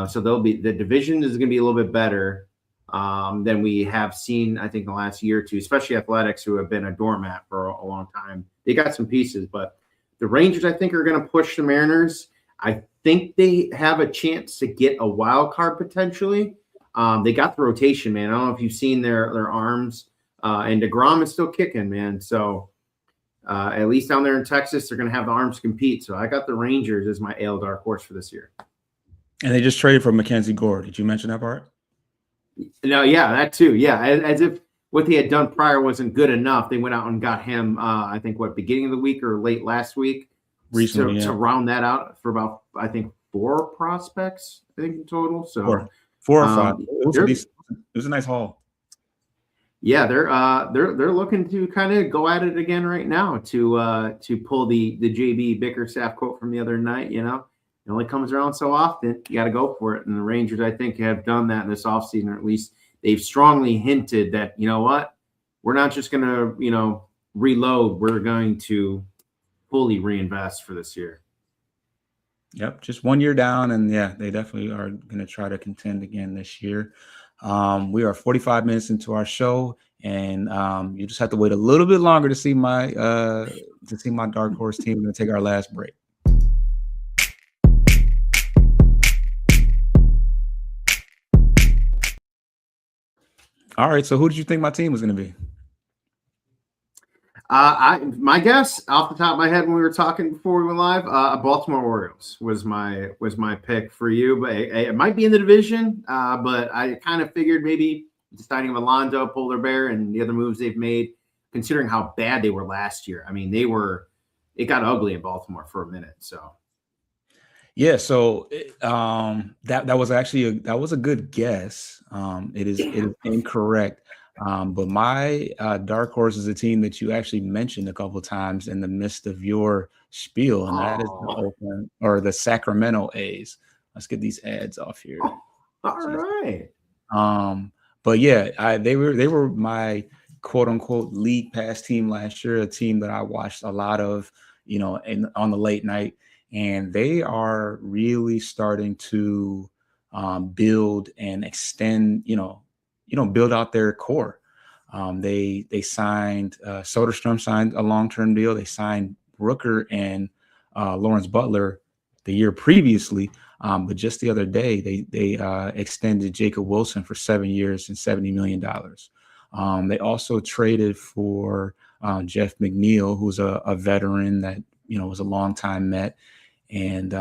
So the division is going to be a little bit better than we have seen, I think, the last year or two, especially Athletics, who have been a doormat for a long time. They got some pieces, but the Rangers, I think, are going to push the Mariners. I think they have a chance to get a wild card potentially. They got the rotation, man. I don't know if you've seen their arms. And DeGrom is still kicking, man. So at least down there in Texas, they're going to have the arms compete. So I got the Rangers as my AL dark horse for this year. And they just traded for Mackenzie Gore. Did you mention that part? No, yeah, that too. Yeah, as if what they had done prior wasn't good enough. They went out and got him, I think, beginning of the week or late last week. Recently, to round that out for about, I think, 4 prospects, I think, in total. So 4 or 5. It was a nice haul. Yeah, they're looking to kind of go at it again right now to pull the JB Bickerstaff quote from the other night. It only comes around so often. You got to go for it. And the Rangers, I think, have done that in this offseason, or at least they've strongly hinted that, you know what, we're not just going to, reload. We're going to fully reinvest for this year. Yep, just 1 year down, and yeah, they definitely are going to try to contend again this year. We are 45 minutes into our show, and you just have to wait a little bit longer to see my dark horse team. We're going to take our last break. All right, so who did you think my team was going to be? My guess off the top of my head when we were talking before we went live, Baltimore Orioles was my pick for you, but it might be in the division. But I kind of figured maybe deciding of Alonso, Polar Bear, and the other moves they've made, considering how bad they were last year. I mean, it got ugly in Baltimore for a minute. So yeah, so that was actually that was a good guess. It is incorrect. But my dark horse is a team that you actually mentioned a couple of times in the midst of your spiel, and that is the Sacramento A's. Let's get these ads off here. All right. But yeah, they were my quote unquote league pass team last year, a team that I watched a lot of, on the late night, and they are really starting to build and extend, build out their core. They signed Soderstrom signed a long-term deal. They signed Rooker and Lawrence Butler the year previously, but just the other day they extended Jacob Wilson for 7 years and $70 million. They also traded for Jeff McNeil, who's a veteran that was a longtime Met, and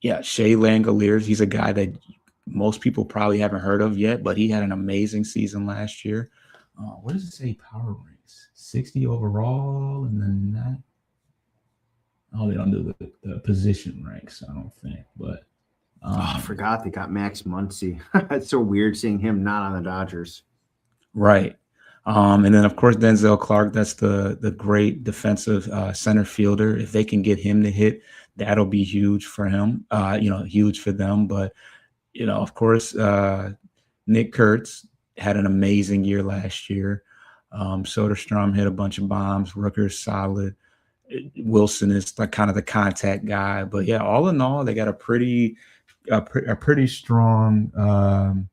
Shea Langoliers. He's a guy that most people probably haven't heard of yet, but he had an amazing season last year. What does it say? Power ranks 60 overall, and then that. Oh, they don't do the position ranks, I don't think. But I forgot they got Max Muncy. It's so weird seeing him not on the Dodgers. Right. And then of course Denzel Clark. That's the great defensive center fielder. If they can get him to hit, that'll be huge for him. Huge for them. But of course, Nick Kurtz had an amazing year last year. Soderstrom hit a bunch of bombs. Rooker's solid. Wilson is like kind of the contact guy. But yeah, all in all, they got a pretty strong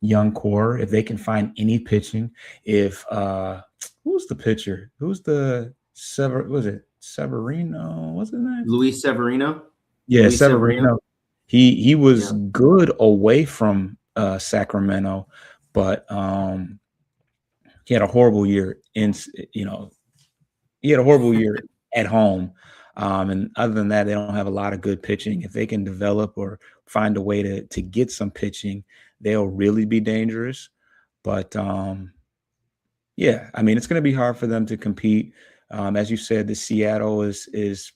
young core. If they can find any pitching, who's the pitcher? Who's the Severino? What's his name? Luis Severino. Yeah, Luis Severino. He was good away from Sacramento, but he had a horrible year at home. And other than that, they don't have a lot of good pitching. If they can develop or find a way to get some pitching, they'll really be dangerous. But yeah, I mean, it's going to be hard for them to compete. As you said, the Seattle is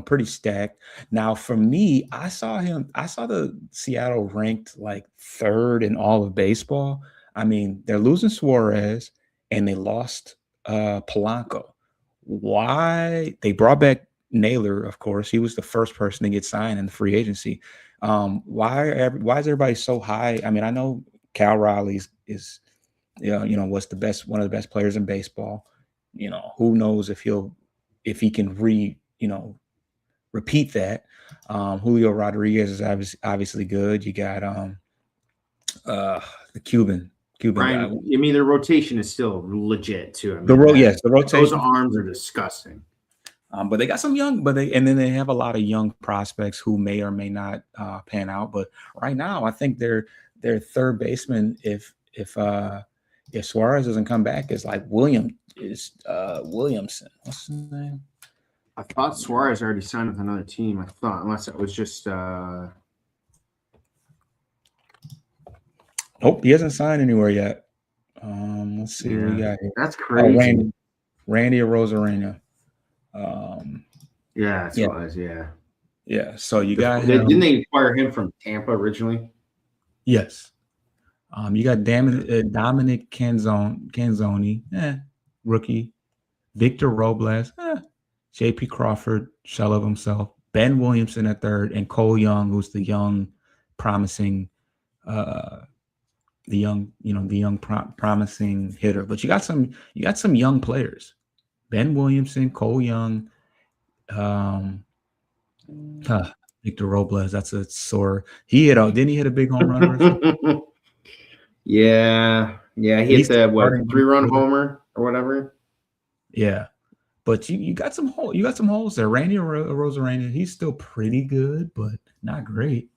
pretty stacked. Now, for me, I saw the Seattle ranked like third in all of baseball. I mean, they're losing Suarez and they lost Polanco. Why? They brought back Naylor, of course. He was the first person to get signed in the free agency. Why is everybody so high? I mean, I know Cal Raleigh is what's one of the best players in baseball. Who knows if he can repeat that. Julio Rodriguez is obviously good. You got the Cuban Brian, guy. I mean, their rotation is still legit too. I mean, the rotation. Those arms are disgusting. But they got some young, and then they have a lot of young prospects who may or may not pan out. But right now, I think their third baseman, if Suarez doesn't come back, is like Williamson. What's his name? I thought Suarez already signed with another team. I thought, unless it was just. Nope, he hasn't signed anywhere yet. Let's see what we got here. That's crazy. Randy Arozarena. Yeah, it was. Yeah. Yeah. So you got didn't they acquire him from Tampa originally? Yes. You got Dominic Canzoni, rookie. Victor Robles, J.P. Crawford, shell of himself. Ben Williamson at third, and Cole Young, who's the young, promising promising hitter. But you got some young players. Ben Williamson, Cole Young, Victor Robles. That's a sore. Didn't he hit a big home run? Yeah. He hit the 3-run homer or whatever. Yeah. But you got some holes there. Randy Arozarena, he's still pretty good, but not great.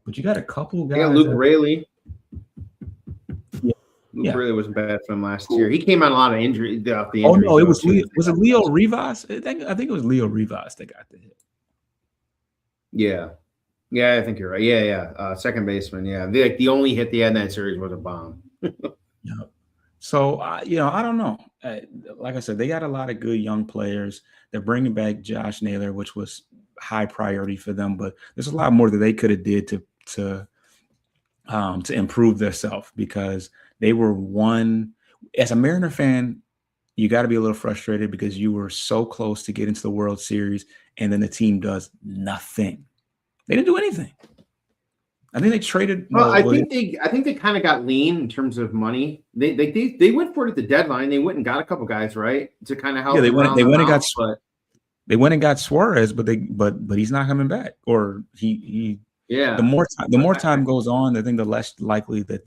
But you got a couple guys. Yeah, Luke Raley. Luke Raley wasn't bad for him last year. He came on a lot of injuries. Oh no, it was Leo. Was it Leo Rivas? I think it was Leo Rivas that got the hit. Yeah, I think you're right. Yeah. Second baseman. Yeah, the only hit they had in that series was a bomb. Yeah. So I don't know. Like I said, they got a lot of good young players. They're bringing back Josh Naylor, which was high priority for them. But there's a lot more that they could have did to improve themselves, because they were one. As a Mariner fan, you got to be a little frustrated because you were so close to getting to the World Series, and then the team does nothing. They didn't do anything. I think they traded. Well, I think they kind of got lean in terms of money. They went for it at the deadline. They went and got a couple guys, right, to kind of help. Yeah, they went and got Suarez, but he's not coming back. Or he. Yeah. The more time goes on, I think the less likely that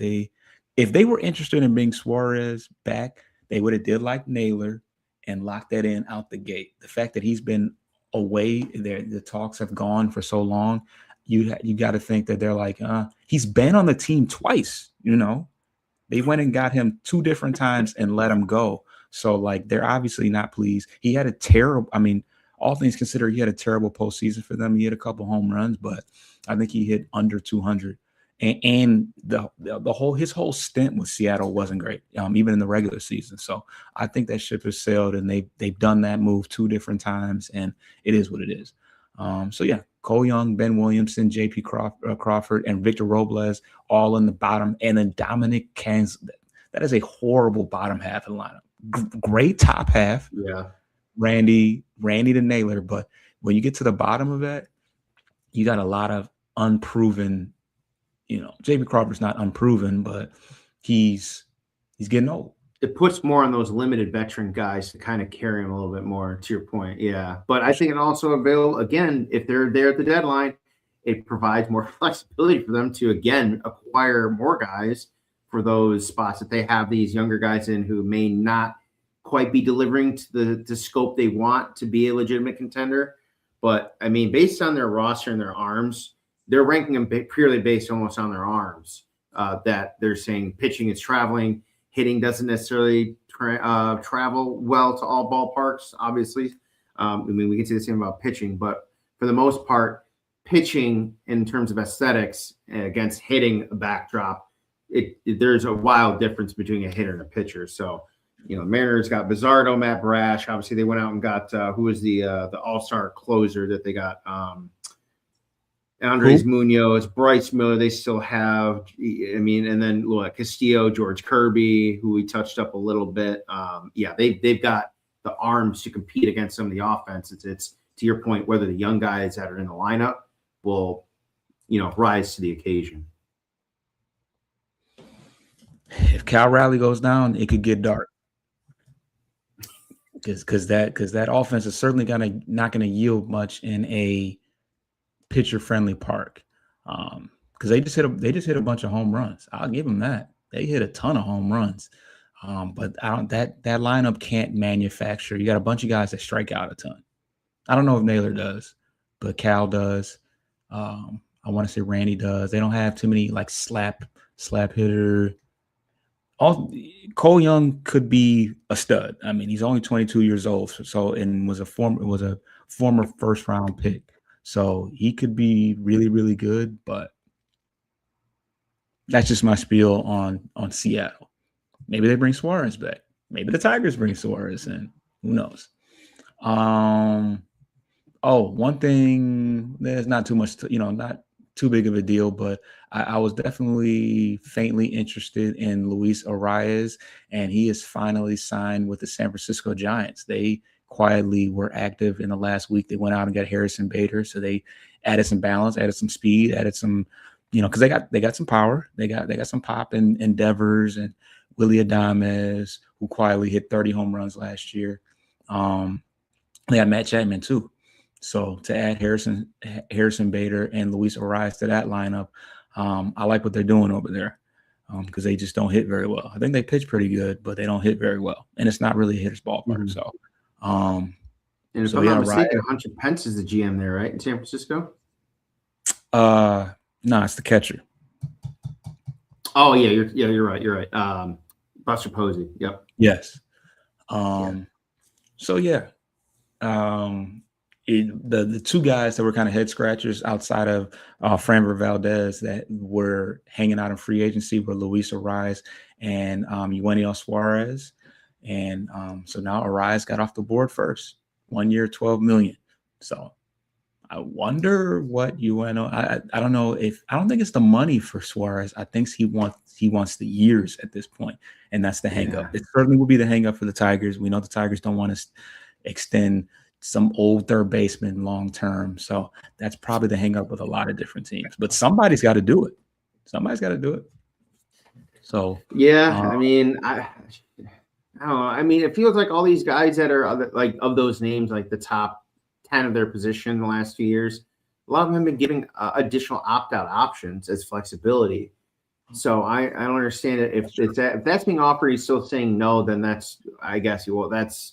if they were interested in bringing Suarez back, they would have did like Naylor and locked that in out the gate. The fact that he's been away, the talks have gone for so long. You got to think that they're like, he's been on the team twice. They went and got him 2 different times and let him go. So like, they're obviously not pleased. He had a terrible. I mean, all things considered, he had a terrible postseason for them. He hit a couple home runs, but I think he hit under 200. And his whole stint with Seattle wasn't great, even in the regular season. So I think that ship has sailed, and they've done that move 2 different times, and it is what it is. So yeah, Cole Young, Ben Williamson, J.P. Crawford, and Victor Robles all in the bottom, and then Dominic Kans. That is a horrible bottom half of the lineup. Great top half. Yeah, Randy to Naylor, but when you get to the bottom of that, you got a lot of unproven. J.P. Crawford's not unproven, but he's getting old. It puts more on those limited veteran guys to kind of carry him a little bit more, to your point. Yeah. But I think it also avails, again, if they're there at the deadline, it provides more flexibility for them to, again, acquire more guys for those spots that they have these younger guys in who may not quite be delivering to the scope they want to be a legitimate contender. But, I mean, based on their roster and their arms, they're ranking them purely based almost on their arms, that they're saying pitching is traveling. Hitting doesn't necessarily travel well to all ballparks, obviously. I mean, we can say the same about pitching, but for the most part, pitching in terms of aesthetics against hitting a backdrop, there's a wild difference between a hitter and a pitcher. So, Mariners got Bizzardo, Matt Brash. Obviously, they went out and got who was the all-star closer that they got. Andres Munoz, Bryce Miller, they still have. I mean, and then Castillo, George Kirby, who we touched up a little bit. They've got the arms to compete against some of the offense. It's to your point, whether the young guys that are in the lineup will, rise to the occasion. If Cal Raleigh goes down, it could get dark. Because that offense is certainly not gonna yield much in a pitcher-friendly park, because they just hit a bunch of home runs. I'll give them that. They hit a ton of home runs, but that lineup can't manufacture. You got a bunch of guys that strike out a ton. I don't know if Naylor does, but Cal does. I want to say Randy does. They don't have too many like slap hitter. Cole Young could be a stud. I mean, he's only 22 years old, and was a former first-round pick. So he could be really, really good, but that's just my spiel on Seattle. Maybe they bring Suarez back. Maybe the Tigers bring Suarez in. Who knows? One thing, there's not too much, not too big of a deal, but I was definitely faintly interested in Luis Arias, and he is finally signed with the San Francisco Giants. They quietly were active in the last week. They went out and got Harrison Bader, so they added some balance, added some speed, added some, because they got some power. They got some pop in Devers and Willie Adames, who quietly hit 30 home runs last year. They got Matt Chapman too. So to add Harrison Bader and Luis Arraez to that lineup, I like what they're doing over there because they just don't hit very well. I think they pitch pretty good, but they don't hit very well, and it's not really a hitter's ballpark. Mm-hmm. So, and if I'm not mistaken, Hunter Pence is the GM there, right, in San Francisco? No, it's the catcher. Oh yeah, you're right. Buster Posey. Yep. Yes. So yeah. The two guys that were kind of head scratchers outside of Framber Valdez that were hanging out in free agency were Luis Arraez and Eugenio Suarez. And so now Arraez got off the board first, 1 year, $12 million. So I wonder what Eugenio. I don't know I don't think it's the money for Suarez. I think he wants the years at this point, and that's the hang up. It certainly will be the hang up for the Tigers. We know the Tigers don't want to extend some old third baseman long term, so that's probably the hang up with a lot of different teams. But somebody's got to do it. Somebody's got to do it. So I mean, I don't know. I mean, it feels like all these guys that are like of those names, like the top 10 of their position in the last few years, a lot of them have been giving additional opt-out options as flexibility. So I don't understand it. If that's being offered, he's still saying no, then that's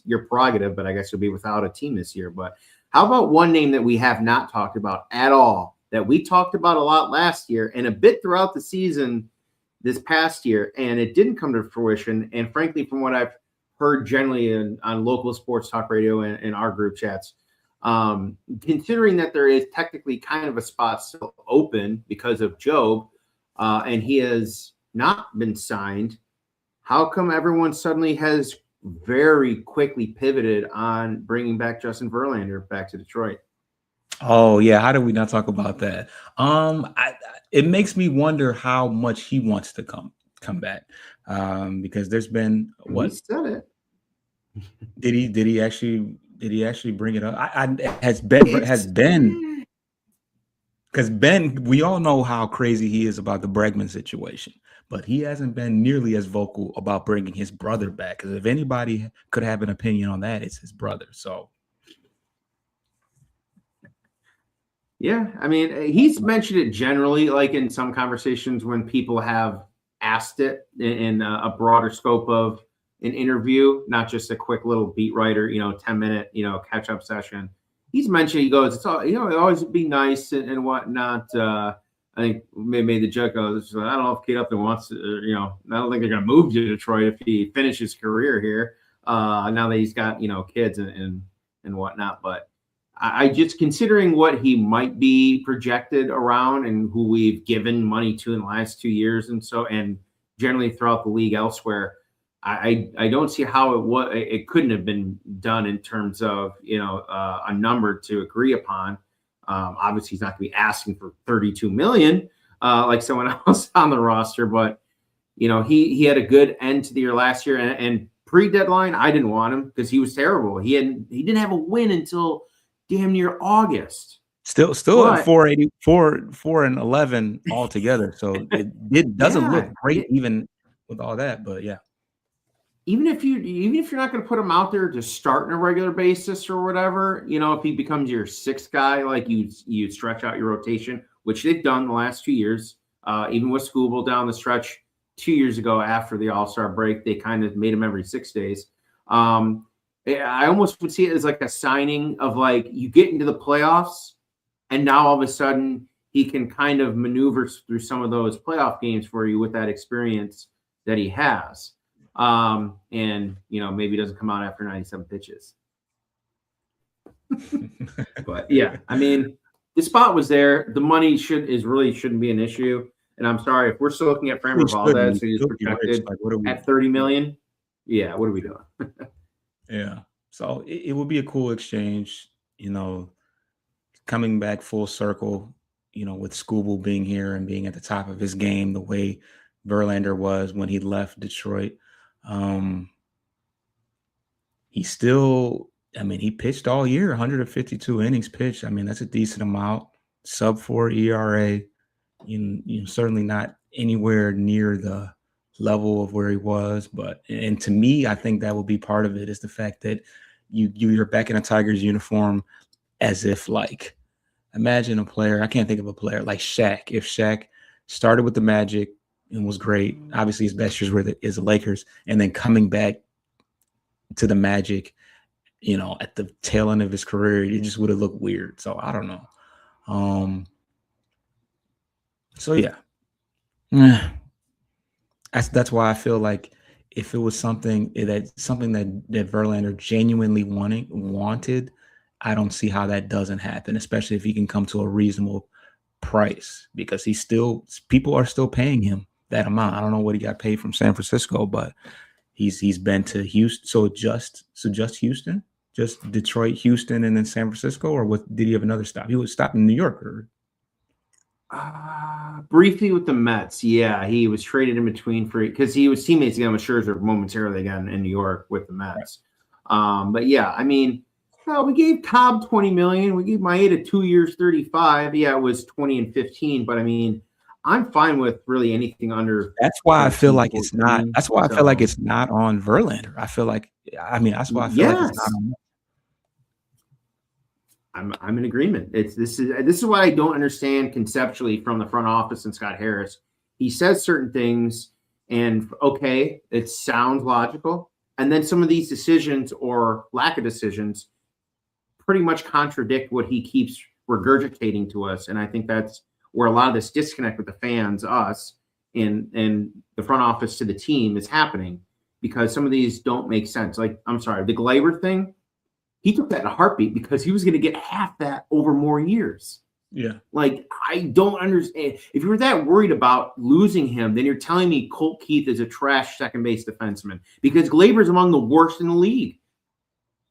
your prerogative, but I guess you'll be without a team this year. But how about one name that we have not talked about at all, that we talked about a lot last year and a bit throughout the season this past year, and it didn't come to fruition. And frankly, from what I've heard generally on local sports talk radio and in our group chats, considering that there is technically kind of a spot still open because of Job, and he has not been signed, how come everyone suddenly has very quickly pivoted on bringing back Justin Verlander back to Detroit? Oh yeah, how did we not talk about that? It makes me wonder how much he wants to come back, because there's been what he said it. Did he actually bring it up? Has Ben? Because Ben, we all know how crazy he is about the Bregman situation, but he hasn't been nearly as vocal about bringing his brother back. Because if anybody could have an opinion on that, it's his brother. So, yeah, I mean, he's mentioned it generally, like in some conversations when people have asked it in a broader scope of an interview, not just a quick little beat writer, 10-minute, catch up session. He's mentioned, he goes, it's all, it always be nice and whatnot. I think maybe the joke goes, I don't know if Kate Upton wants to, I don't think they're going to move to Detroit if he finishes his career here. Now that he's got, kids and whatnot. But I just considering what he might be projected around and who we've given money to in the last 2 years and generally throughout the league elsewhere, I don't see how it couldn't have been done in terms of a number to agree upon. Obviously, he's not going to be asking for $32 million like someone else on the roster, but he had a good end to the year last year, and pre-deadline I didn't want him because he was terrible. He didn't have a win until damn near August. Still at 4-11 altogether. So it doesn't look great even with all that, but yeah. Even if you're not going to put him out there to start on a regular basis or whatever, if he becomes your sixth guy, like you stretch out your rotation, which they've done the last 2 years, even with Skubal down the stretch 2 years ago after the All-Star break, they kind of made him every 6 days. I almost would see it as like a signing of like you get into the playoffs and now all of a sudden he can kind of maneuver through some of those playoff games for you with that experience that he has. And maybe doesn't come out after 97 pitches. But yeah, I mean, the spot was there. The money shouldn't be an issue. And I'm sorry if we're still looking at Framber Valdez, who's projected at $30 million. Yeah, what are we doing? Yeah. So it would be a cool exchange, coming back full circle, with Skubal being here and being at the top of his game the way Verlander was when he left Detroit. He pitched all year, 152 innings pitched. I mean, that's a decent amount. Sub 4 ERA. certainly not anywhere near the level of where he was. And to me, I think that will be part of it, is the fact that you're back in a Tigers uniform, as if, like, imagine a player. I can't think of a player like Shaq. If Shaq started with the Magic and was great, obviously his best years were the Lakers, and then coming back to the Magic, at the tail end of his career, it just would have looked weird. So I don't know. So yeah, that's why I feel like if it was something that Verlander genuinely wanted, I don't see how that doesn't happen, especially if he can come to a reasonable price, because people are still paying him that amount. I don't know what he got paid from San Francisco, but he's been to Houston. So just Houston, just Detroit, Houston, and then San Francisco, or what? Did he have another stop? He was stopped in New York, or briefly with the Mets. Yeah, he was traded in between because he was teammates again with Scherzer momentarily again in New York with the Mets. Right. But yeah, I mean, we gave Cobb $20 million. We gave Maeda 2 years, 35. Yeah, it was 20 and 15. But I mean, I'm fine with really anything under. That's why I feel like it's not. That's why I feel like it's not on Verlander. I feel like. I mean, that's why I feel like it's not on. I'm in agreement. This is what I don't understand conceptually from the front office and Scott Harris. He says certain things, and okay, it sounds logical, and then some of these decisions or lack of decisions pretty much contradict what he keeps regurgitating to us. And I think that's where a lot of this disconnect with the fans, us, and the front office to the team is happening, because some of these don't make sense. Like, I'm sorry, the Gleyber thing. He took that in a heartbeat because he was going to get half that over more years. Yeah. Like, I don't understand. If you were that worried about losing him, then you're telling me Colt Keith is a trash second base defenseman, because Gleyber's among the worst in the league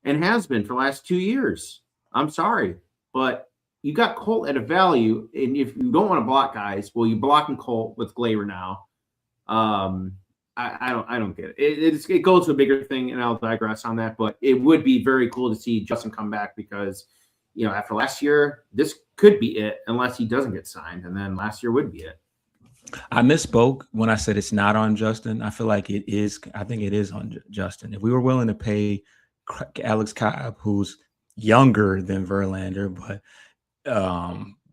and has been for the last 2 years. I'm sorry, but you got Colt at a value. And if you don't want to block guys, well, you're blocking Colt with Gleyber now. I don't get it. It goes to a bigger thing, and I'll digress on that. But it would be very cool to see Justin come back, because, after last year, this could be it unless he doesn't get signed, and then last year would be it. I misspoke when I said it's not on Justin. I feel like it is. I think it is on Justin. If we were willing to pay Alex Cobb, who's younger than Verlander,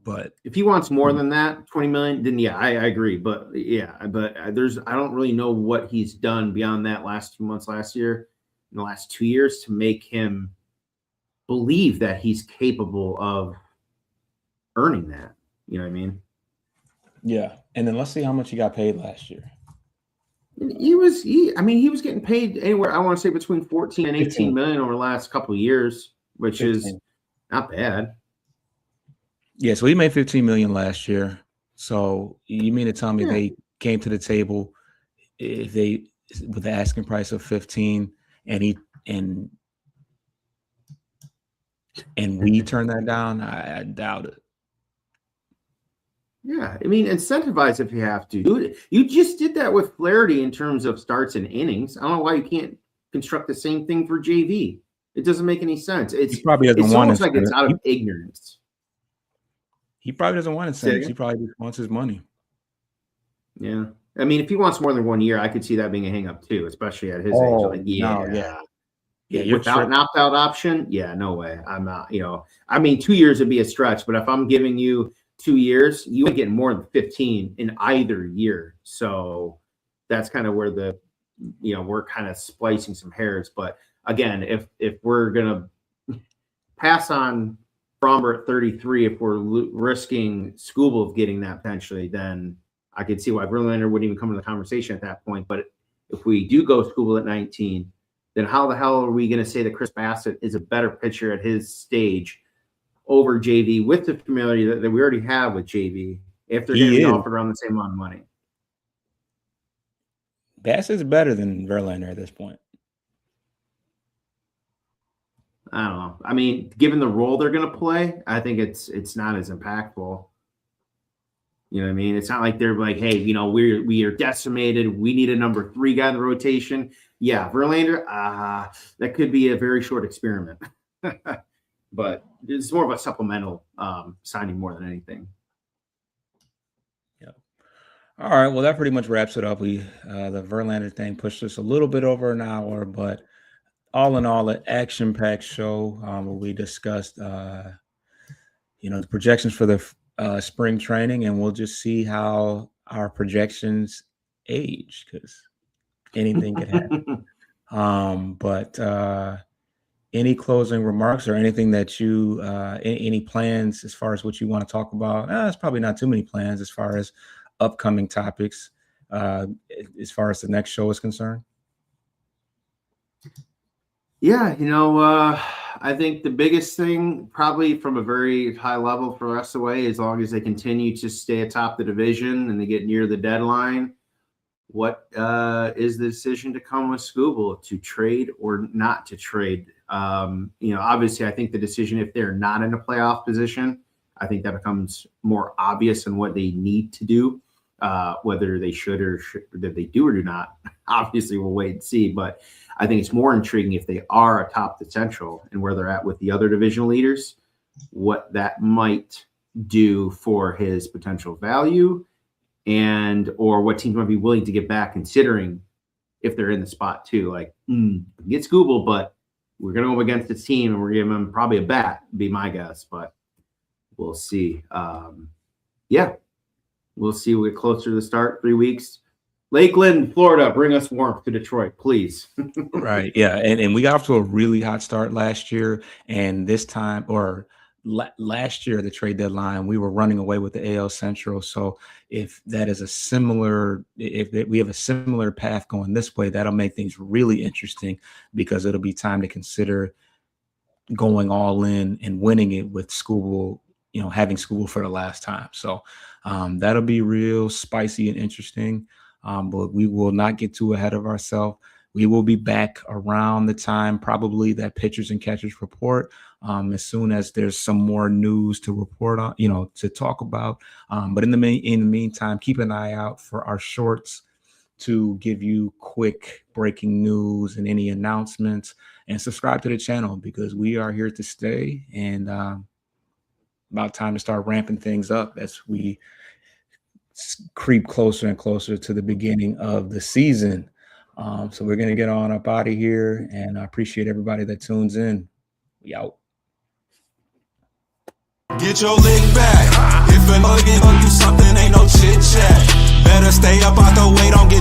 but if he wants more than that, $20 million, then yeah, I agree. But yeah, I don't really know what he's done beyond that last 2 months last year, in the last 2 years, to make him believe that he's capable of earning that. You know what I mean? Yeah. And then let's see how much he got paid last year. He was getting paid anywhere, I want to say, between 14 and 18 million over the last couple of years, which 15. Is not bad. Yeah, so he made 15 million last year. So you mean to tell me they came to the table with the asking price of 15, and we turned that down? I doubt it. Yeah, I mean, incentivize if you have to. Do it. You just did that with Flaherty in terms of starts and innings. I don't know why you can't construct the same thing for JV. It doesn't make any sense. He probably doesn't want it. It's almost like it's out of ignorance. He probably doesn't want incentives. He probably just wants his money. Yeah. I mean, if he wants more than 1 year, I could see that being a hang up too, especially at his age. Like, without an opt-out option, no way. I'm not, 2 years would be a stretch, but if I'm giving you 2 years, you ain't getting more than 15 in either year. So that's kind of where we're kind of splicing some hairs. But again, if we're going to pass on Fromber at 33, if we're risking Skubal of getting that potentially, then I could see why Verlander wouldn't even come into the conversation at that point. But if we do go Skubal at 19, then how the hell are we going to say that Chris Bassett is a better pitcher at his stage over JV with the familiarity that we already have with JV, if they're going to be offered around the same amount of money? Bassett's better than Verlander at this point. I don't know. I mean, given the role they're going to play, I think it's not as impactful. You know what I mean? It's not like they're like, hey, we are decimated. We need a number 3 guy in the rotation. Yeah, Verlander, that could be a very short experiment. But it's more of a supplemental signing more than anything. All right. Well, that pretty much wraps it up. The Verlander thing pushed us a little bit over an hour, but all in all, an action-packed show where we discussed, the projections for the spring training, and we'll just see how our projections age because anything could happen. But any closing remarks or anything that you, any plans as far as what you want to talk about? It's probably not too many plans as far as upcoming topics, as far as the next show is concerned. Yeah, I think the biggest thing, probably from a very high level for the rest of the way, as long as they continue to stay atop the division and they get near the deadline, what is the decision to come with Skubal, to trade or not to trade? Obviously, I think the decision, if they're not in a playoff position, I think that becomes more obvious in what they need to do, whether they should or that they do or do not. Obviously, we'll wait and see, but I think it's more intriguing if they are atop the Central and where they're at with the other divisional leaders, what that might do for his potential value and or what teams might be willing to get back, considering if they're in the spot too. Like, get Skubal, but we're going to go against this team and we're giving them probably a bat, be my guess, but we'll see. We'll see. We're closer to the start, 3 weeks. Lakeland, Florida, bring us warmth to Detroit, please. Right. Yeah. And we got off to a really hot start last year. And this time, or last year, the trade deadline, we were running away with the AL Central. So if that is if we have a similar path going this way, that'll make things really interesting because it'll be time to consider going all in and winning it with Skubal, having Skubal for the last time. So that'll be real spicy and interesting. But we will not get too ahead of ourselves. We will be back around the time, probably, that pitchers and catchers report, as soon as there's some more news to report on, to talk about. But in the meantime, keep an eye out for our shorts to give you quick breaking news and any announcements, and subscribe to the channel because we are here to stay, and about time to start ramping things up as we creep closer and closer to the beginning of the season. So we're going to get on up out of here, and I appreciate everybody that tunes in. We out. Get your lick back. If a nigga gon' do something, ain't no chit chat. Better stay up out the way, don't get